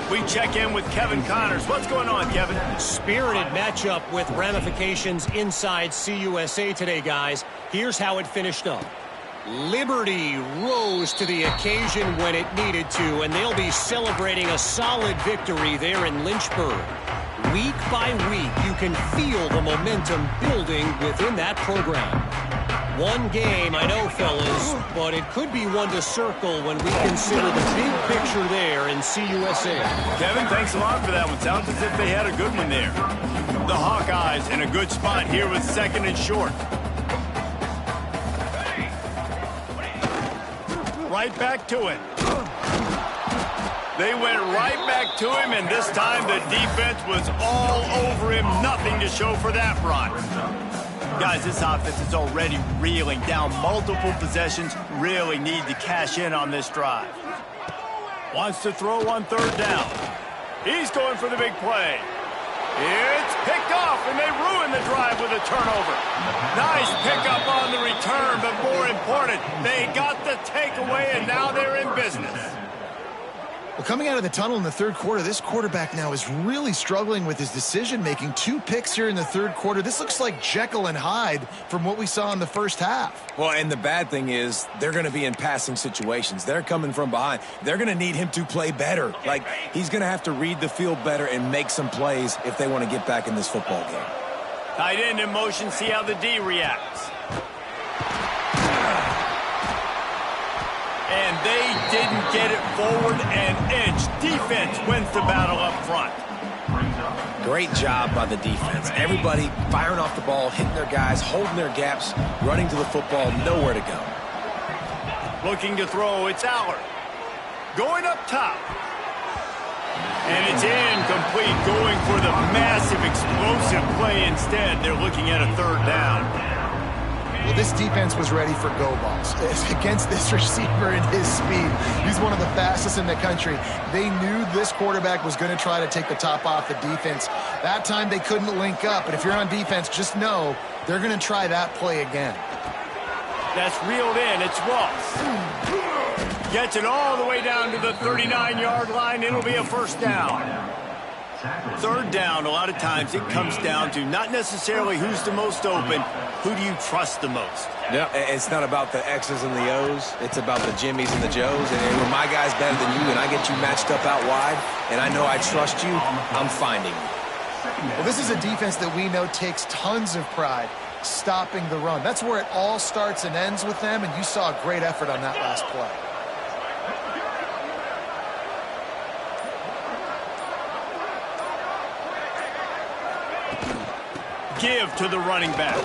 We check in with Kevin Connors. What's going on, Kevin? Spirited matchup with ramifications inside CUSA today, guys. Here's how it finished up. Liberty rose to the occasion when it needed to, and they'll be celebrating a solid victory there in Lynchburg. Week by week, you can feel the momentum building within that program. One game, I know, fellas, but it could be one to circle when we consider the big picture there in CUSA. Kevin, thanks a lot for that one. Sounds as if they had a good one there. The Hawkeyes in a good spot here with 2nd and short. Right back to it. They went right back to him, and this time the defense was all over him. Nothing to show for that run. Guys, this offense is already reeling down multiple possessions. Really need to cash in on this drive. Wants to throw on third down. He's going for the big play. It's picked off, and they ruin the drive with a turnover. Nice pickup on the return, but more important, they got the takeaway, and now they're in business. Well, coming out of the tunnel in the third quarter, this quarterback now is really struggling with his decision-making. 2 picks here in the third quarter. This looks like Jekyll and Hyde from what we saw in the first half. Well, and the bad thing is they're going to be in passing situations. They're coming from behind. They're going to need him to play better. Like, he's going to have to read the field better and make some plays if they want to get back in this football game. Tight end in motion, see how the D reacts. And they didn't get it forward an inch. Defense wins the battle up front. Great job by the defense. Everybody firing off the ball, hitting their guys, holding their gaps, running to the football, nowhere to go. Looking to throw, it's Allard. Going up top. And it's incomplete, going for the massive explosive play instead. They're looking at a third down. Well, this defense was ready for go balls. Against this receiver and his speed, he's one of the fastest in the country. They knew this quarterback was going to try to take the top off the defense. That time they couldn't link up, but if you're on defense, just know they're going to try that play again. That's reeled in. It's Ross. Gets it all the way down to the 39-yard line. It'll be a first down. Third down, a lot of times it comes down to not necessarily who's the most open, who do you trust the most? Yeah, it's not about the X's and the O's. It's about the Jimmies and the Joes. And when my guy's better than you and I get you matched up out wide and I know I trust you, I'm finding you. Well, this is a defense that we know takes tons of pride stopping the run. That's where it all starts and ends with them, and you saw a great effort on that last play. Give to the running back.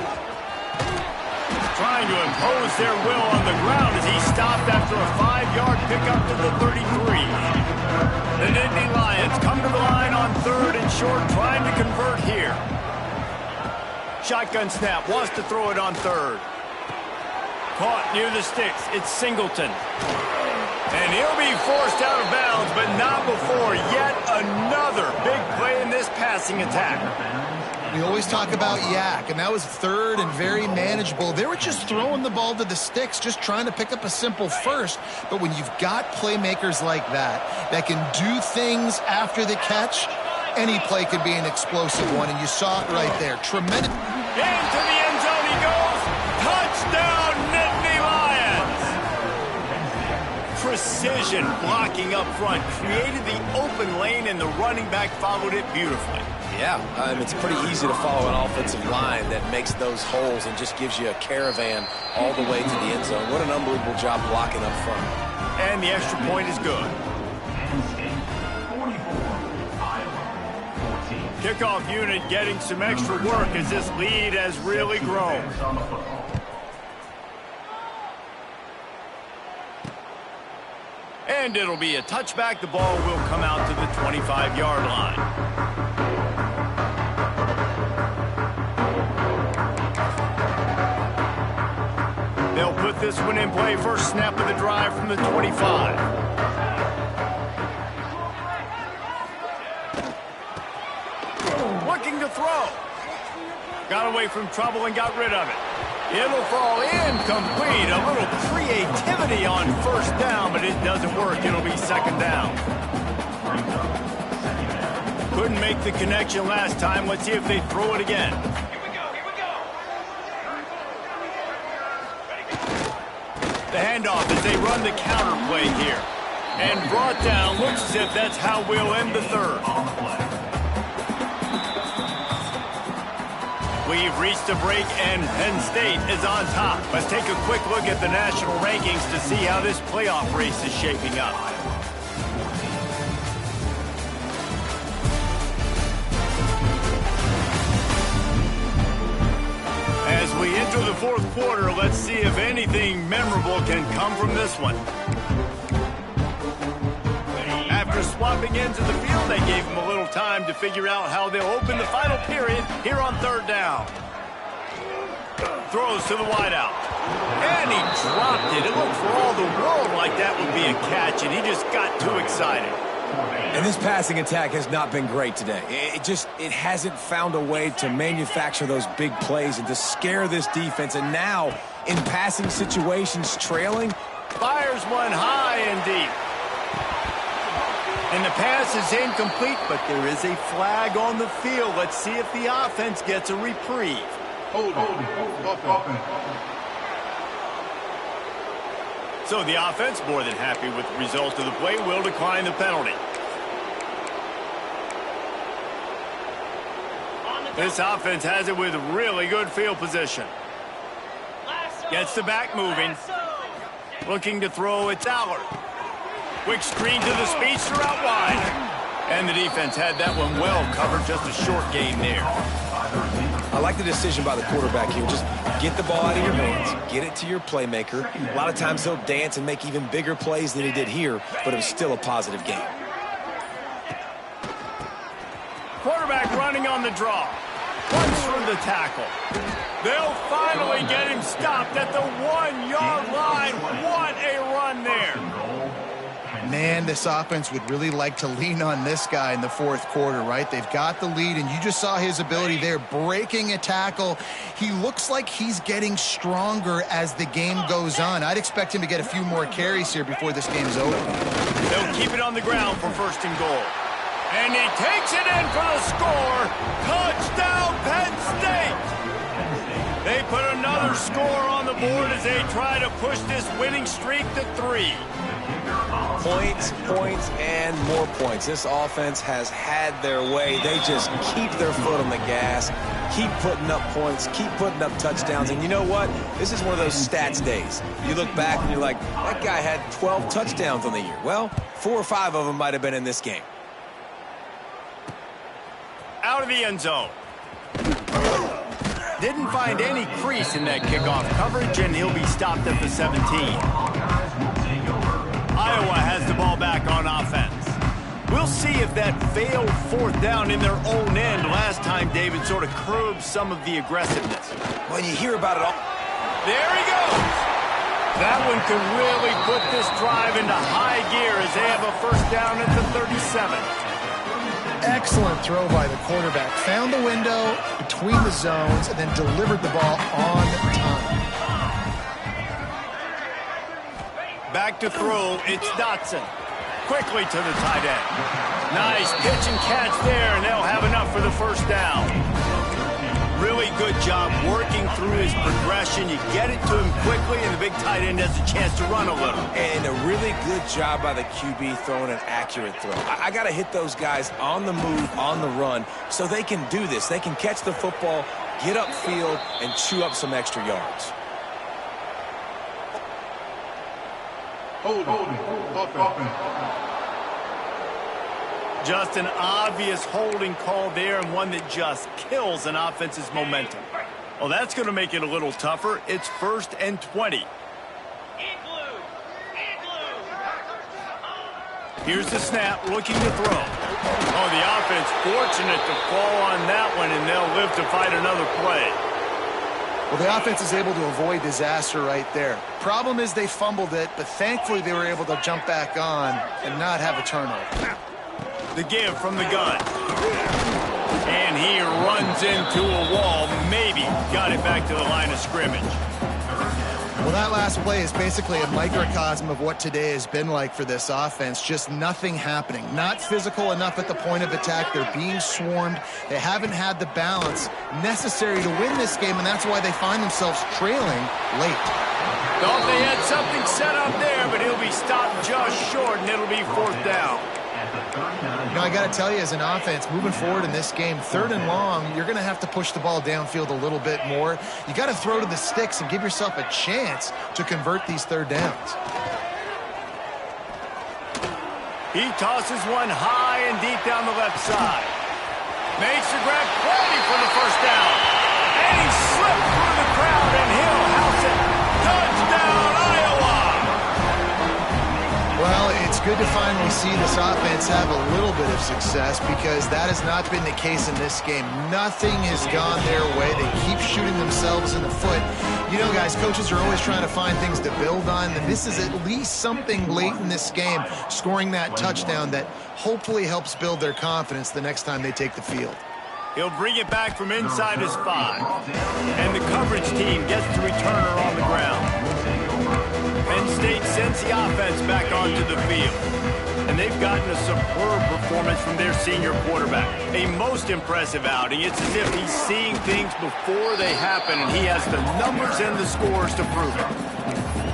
Trying to impose their will on the ground as he stopped after a 5-yard pickup to the 33. The Nittany Lions come to the line on third and short, trying to convert here. Shotgun snap, wants to throw it on third. Caught near the sticks, it's Singleton. And he'll be forced out of bounds, but not before yet another big play in this passing attack. We always talk about yak, and that was third and very manageable. They were just throwing the ball to the sticks, just trying to pick up a simple first. But when you've got playmakers like that can do things after the catch, any play could be an explosive one, and you saw it right there. Tremendous. Into the end zone he goes. Touchdown, Nittany Lions. Precision blocking up front, created the open lane, and the running back followed it beautifully. Yeah, it's pretty easy to follow an offensive line that makes those holes and just gives you a caravan all the way to the end zone. What an unbelievable job blocking up front. And the extra point is good. Kickoff unit getting some extra work as this lead has really grown. And it'll be a touchback. The ball will come out to the 25-yard line. They'll put this one in play. First snap of the drive from the 25. Looking to throw. Got away from trouble and got rid of it. It'll fall incomplete. A little creativity on first down, but it doesn't work. It'll be second down. Couldn't make the connection last time. Let's see if they throw it again. The handoff as they run the counter play here. And brought down. Looks as if that's how we'll end the third. We've reached a break, and Penn State is on top. Let's take a quick look at the national rankings to see how this playoff race is shaping up. As we enter the fourth quarter, let's see if anything memorable can come from this one. After After swapping ends of the field, they gave him a little time to figure out how they'll open the final period here on third down. Throws to the wideout. And he dropped it. It looked for all the world like that would be a catch, and he just got too excited. And this passing attack has not been great today. It hasn't found a way to manufacture those big plays and to scare this defense. And now, in passing situations, trailing. Fires one high and deep. And the pass is incomplete, but there is a flag on the field. Let's see if the offense gets a reprieve. So the offense, more than happy with the result of the play, will decline the penalty. This offense has it with really good field position. Gets the back moving. Looking to throw, it's Allard. Quick screen to the speedster out wide. And the defense had that one well covered, just a short gain there. I like the decision by the quarterback here. Just get the ball out of your hands, get it to your playmaker. A lot of times he'll dance and make even bigger plays than he did here, but it was still a positive game. Quarterback running on the draw. Punch from the tackle. They'll finally get him stopped at the 1-yard line. What a run there. Man, this offense would really like to lean on this guy in the fourth quarter, right? They've got the lead, and you just saw his ability there, breaking a tackle. He looks like he's getting stronger as the game goes on. I'd expect him to get a few more carries here before this game's over. They'll keep it on the ground for first and goal. And he takes it in for the score. Touchdown, Penn State! They put another score on the board as they try to push this winning streak to 3. Points, points, and more points. This offense has had their way. They just keep their foot on the gas, keep putting up points, keep putting up touchdowns. And you know what? This is one of those stats days. You look back and you're like, that guy had 12 touchdowns on the year. Well, 4 or 5 of them might have been in this game. Out of the end zone. Didn't find any crease in that kickoff coverage, and he'll be stopped at the 17. Iowa has the ball back on offense. We'll see if that failed fourth down in their own end last time David sort of curbed some of the aggressiveness. When you hear about it all. There he goes. That one could really put this drive into high gear as they have a first down at the 37. Excellent throw by the quarterback. Found the window between the zones and then delivered the ball on time. Back to throw, it's Dotson. Quickly to the tight end. Nice pitch and catch there, and they'll have enough for the first down. Really good job working through his progression. You get it to him quickly, and the big tight end has a chance to run a little. And a really good job by the QB throwing an accurate throw. I got to hit those guys on the move, on the run, so they can do this. They can catch the football, get upfield, and chew up some extra yards. Just an obvious holding call there, and one that just kills an offense's momentum. Well, that's going to make it a little tougher. It's 1st and 20. Here's the snap, looking to throw. Oh, the offense fortunate to fall on that one, and they'll live to fight another play. Well, the offense is able to avoid disaster right there. Problem is they fumbled it, but thankfully they were able to jump back on and not have a turnover. The give from the gun. And he runs into a wall. Maybe got it back to the line of scrimmage. Well, that last play is basically a microcosm of what today has been like for this offense. Just nothing happening. Not physical enough at the point of attack. They're being swarmed. They haven't had the balance necessary to win this game, and that's why they find themselves trailing late. Thought they had something set up there, but he'll be stopped just short, and it'll be 4th down. You know, I got to tell you, as an offense, moving forward in this game, 3rd and long, you're going to have to push the ball downfield a little bit more. You got to throw to the sticks and give yourself a chance to convert these 3rd downs. He tosses one high and deep down the left side. Makes the grab, plenty for the first down. And he slipped through the crowd, and he'll house it. Touchdown, Iowa! Well, it's good to finally see this offense have a little bit of success because that has not been the case in this game. Nothing has gone their way. They keep shooting themselves in the foot. You know, guys, coaches are always trying to find things to build on, and this is at least something late in this game, scoring that touchdown that hopefully helps build their confidence the next time they take the field. He'll bring it back from inside his 5. And the coverage team gets the returner on the ground. Penn State sends the offense back onto the field. And they've gotten a superb performance from their senior quarterback. A most impressive outing. It's as if he's seeing things before they happen, and he has the numbers and the scores to prove it.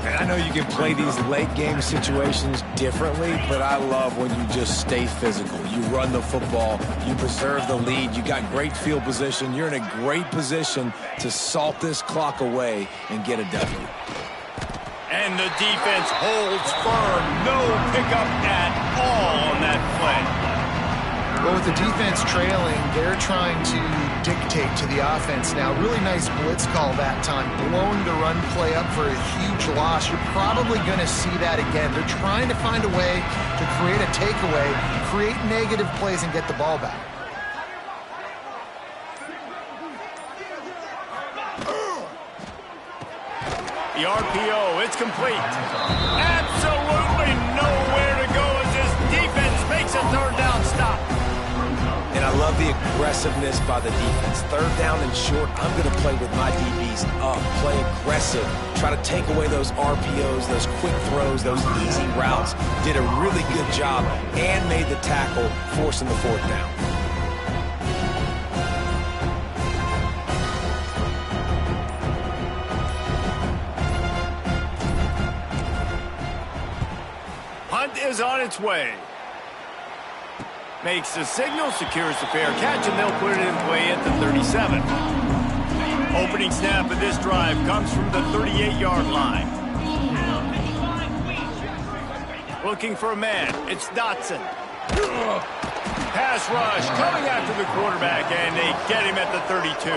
And I know you can play these late-game situations differently, but I love when you just stay physical. You run the football, you preserve the lead, you got great field position, you're in a great position to salt this clock away and get a W. And the defense holds firm. No pickup at all on that play. Well, with the defense trailing, they're trying to dictate to the offense now. Really nice blitz call that time, blowing the run play up for a huge loss. You're probably going to see that again. They're trying to find a way to create a takeaway, create negative plays, and get the ball back. The RPO, it's complete. Absolutely nowhere to go as this defense makes a third down stop. And I love the aggressiveness by the defense. Third down and short, I'm going to play with my DBs up, play aggressive, try to take away those RPOs, those quick throws, those easy routes. Did a really good job and made the tackle, forcing the fourth down. Hunt is on its way. Makes the signal, secures the fair catch, and they'll put it in play at the 37. Opening snap of this drive comes from the 38-yard line. Looking for a man. It's Dotson. Pass rush coming after the quarterback, and they get him at the 32.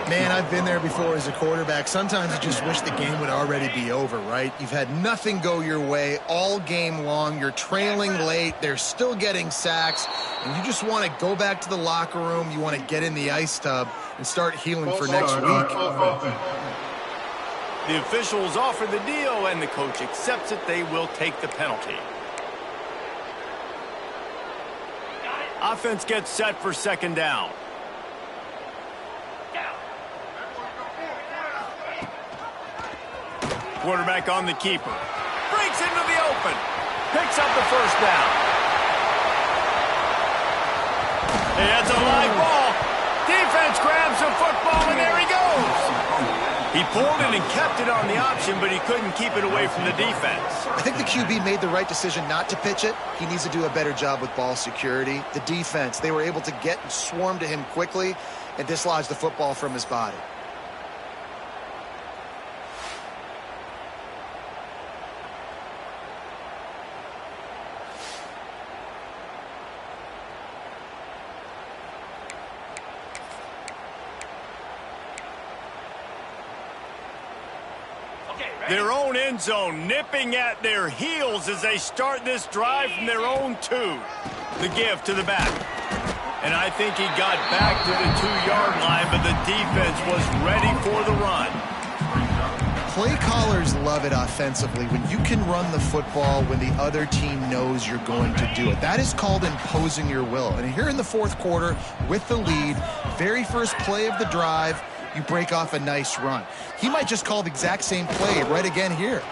Man, I've been there before as a quarterback. Sometimes you just wish the game would already be over, right? You've had nothing go your way all game long. You're trailing late. They're still getting sacks. And you just want to go back to the locker room. You want to get in the ice tub and start healing for next week. The officials offer the deal, and the coach accepts it. They will take the penalty. Offense gets set for second down. Quarterback on the keeper. Breaks into the open. Picks up the first down. Hey, that's a live ball. Defense grabs the football, and there he goes. He pulled it and kept it on the option, but he couldn't keep it away from the defense. I think the QB made the right decision not to pitch it. He needs to do a better job with ball security. The defense, they were able to get and swarm to him quickly and dislodge the football from his body. Their own end zone nipping at their heels as they start this drive from their own 2. The give to the back. And I think he got back to the 2-yard line, but the defense was ready for the run. Play callers love it offensively when you can run the football when the other team knows you're going to do it. That is called imposing your will. And here in the fourth quarter with the lead, very first play of the drive, you break off a nice run. He might just call the exact same play right again here.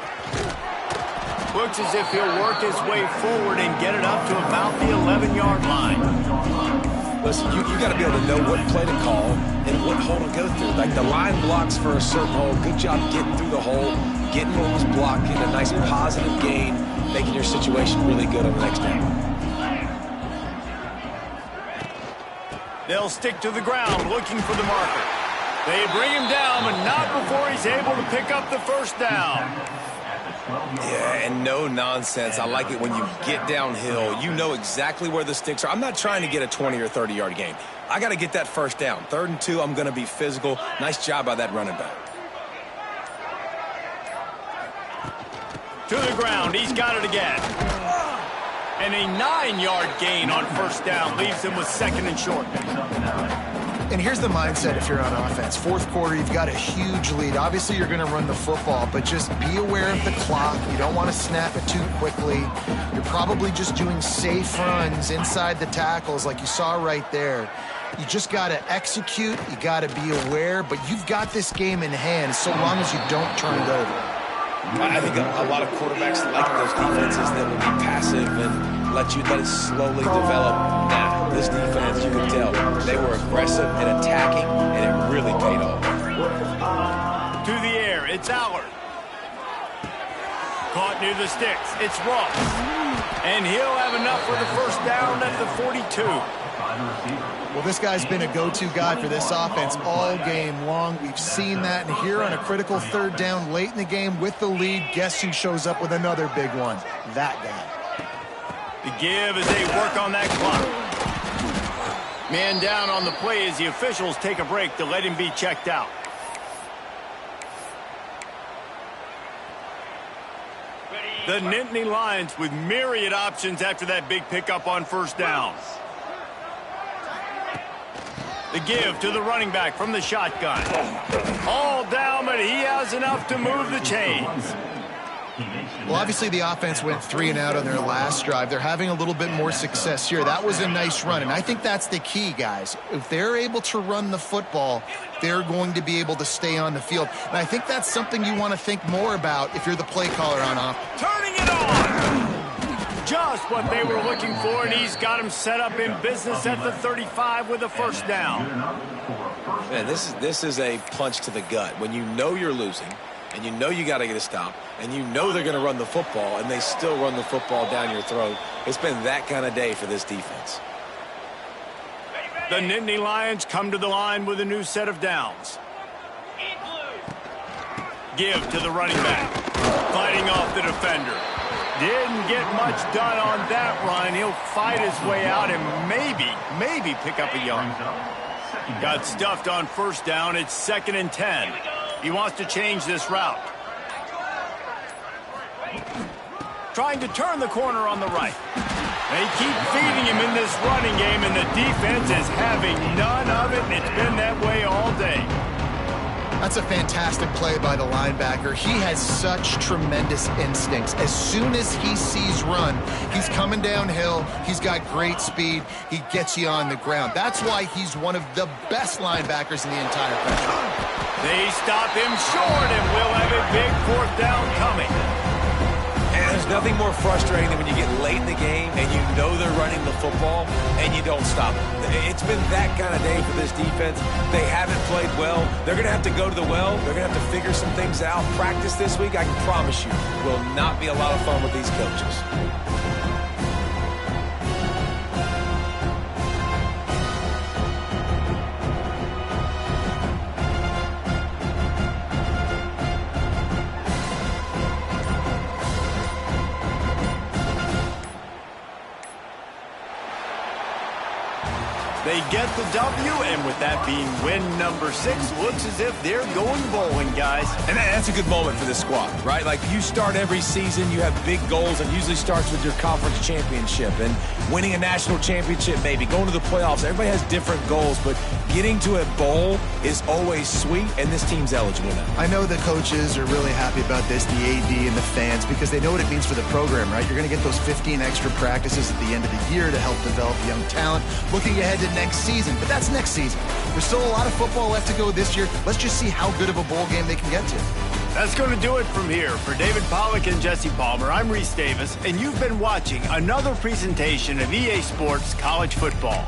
Looks as if he'll work his way forward and get it up to about the 11-yard line. Listen, you got to be able to know what play to call and what hole to go through. Like the line blocks for a certain hole. Good job getting through the hole, getting what was blocked, getting a nice positive gain, making your situation really good on the next down. They'll stick to the ground looking for the marker. They bring him down, but not before he's able to pick up the first down. Yeah, and no nonsense. I like it when you get downhill. You know exactly where the sticks are. I'm not trying to get a 20 or 30-yard gain. I got to get that first down. 3rd and 2, I'm going to be physical. Nice job by that running back. To the ground. He's got it again. And a 9-yard gain on first down leaves him with second and short. And here's the mindset if you're on offense. Fourth quarter, you've got a huge lead. Obviously, you're going to run the football, but just be aware of the clock. You don't want to snap it too quickly. You're probably just doing safe runs inside the tackles like you saw right there. You just got to execute. You got to be aware, but you've got this game in hand so long as you don't turn it over. I think a lot of quarterbacks like those defenses that will be passive and let it slowly develop. Now, this defense, you can tell, they were aggressive and attacking, and it really paid off. To the air, it's Allard. Caught near the sticks, it's Ross. And he'll have enough for the first down at the 42. Well, this guy's been a go-to guy for this offense all game long. We've seen that, and here on a critical third down late in the game with the lead, guess who shows up with another big one? That guy. The give as they work on that clock. Man down on the play as the officials take a break to let him be checked out. The Nittany Lions with myriad options after that big pickup on first down. The give to the running back from the shotgun. All down, but he has enough to move the chains. Well, obviously the offense went 3 and out on their last drive. They're having a little bit more success here. That was a nice run, and I think that's the key, guys. If they're able to run the football, they're going to be able to stay on the field. And I think that's something you want to think more about if you're the play caller on offense. Turning it on! Just what they were looking for, and he's got him set up in business at the 35 with a first down. Man, this is a punch to the gut. When you know you're losing, and you know you got to get a stop, and you know they're going to run the football, and they still run the football down your throat. It's been that kind of day for this defense. The Nittany Lions come to the line with a new set of downs. Give to the running back. Fighting off the defender. Didn't get much done on that run. He'll fight his way out and maybe pick up a yard. Got stuffed on first down. It's 2nd and 10. He wants to change this route. Trying to turn the corner on the right. They keep feeding him in this running game, and the defense is having none of it, and it's been that way all day. That's a fantastic play by the linebacker. He has such tremendous instincts. As soon as he sees run, he's coming downhill. He's got great speed. He gets you on the ground. That's why he's one of the best linebackers in the entire country. They stop him short, and we'll have a big 4th down coming. And there's nothing more frustrating than when you get late in the game and you know they're running the football and you don't stop it. It's been that kind of day for this defense. They haven't played well. They're going to have to go to the well. They're going to have to figure some things out. Practice this week, I can promise you, will not be a lot of fun with these coaches. They get the W, and with that being win number 6, looks as if they're going bowling, guys. And that's a good moment for this squad, right? Like, you start every season, you have big goals, and usually starts with your conference championship and winning a national championship, maybe going to the playoffs. Everybody has different goals, but getting to a bowl is always sweet, and this team's eligible now. I know the coaches are really happy about this, the AD and the fans, because they know what it means for the program, right? You're going to get those 15 extra practices at the end of the year to help develop young talent. Looking ahead to next season, but that's next season. There's still a lot of football left to go this year. Let's just see how good of a bowl game they can get to. That's going to do it from here. For David Pollack and Jesse Palmer, I'm Reese Davis, and you've been watching another presentation of EA Sports College Football.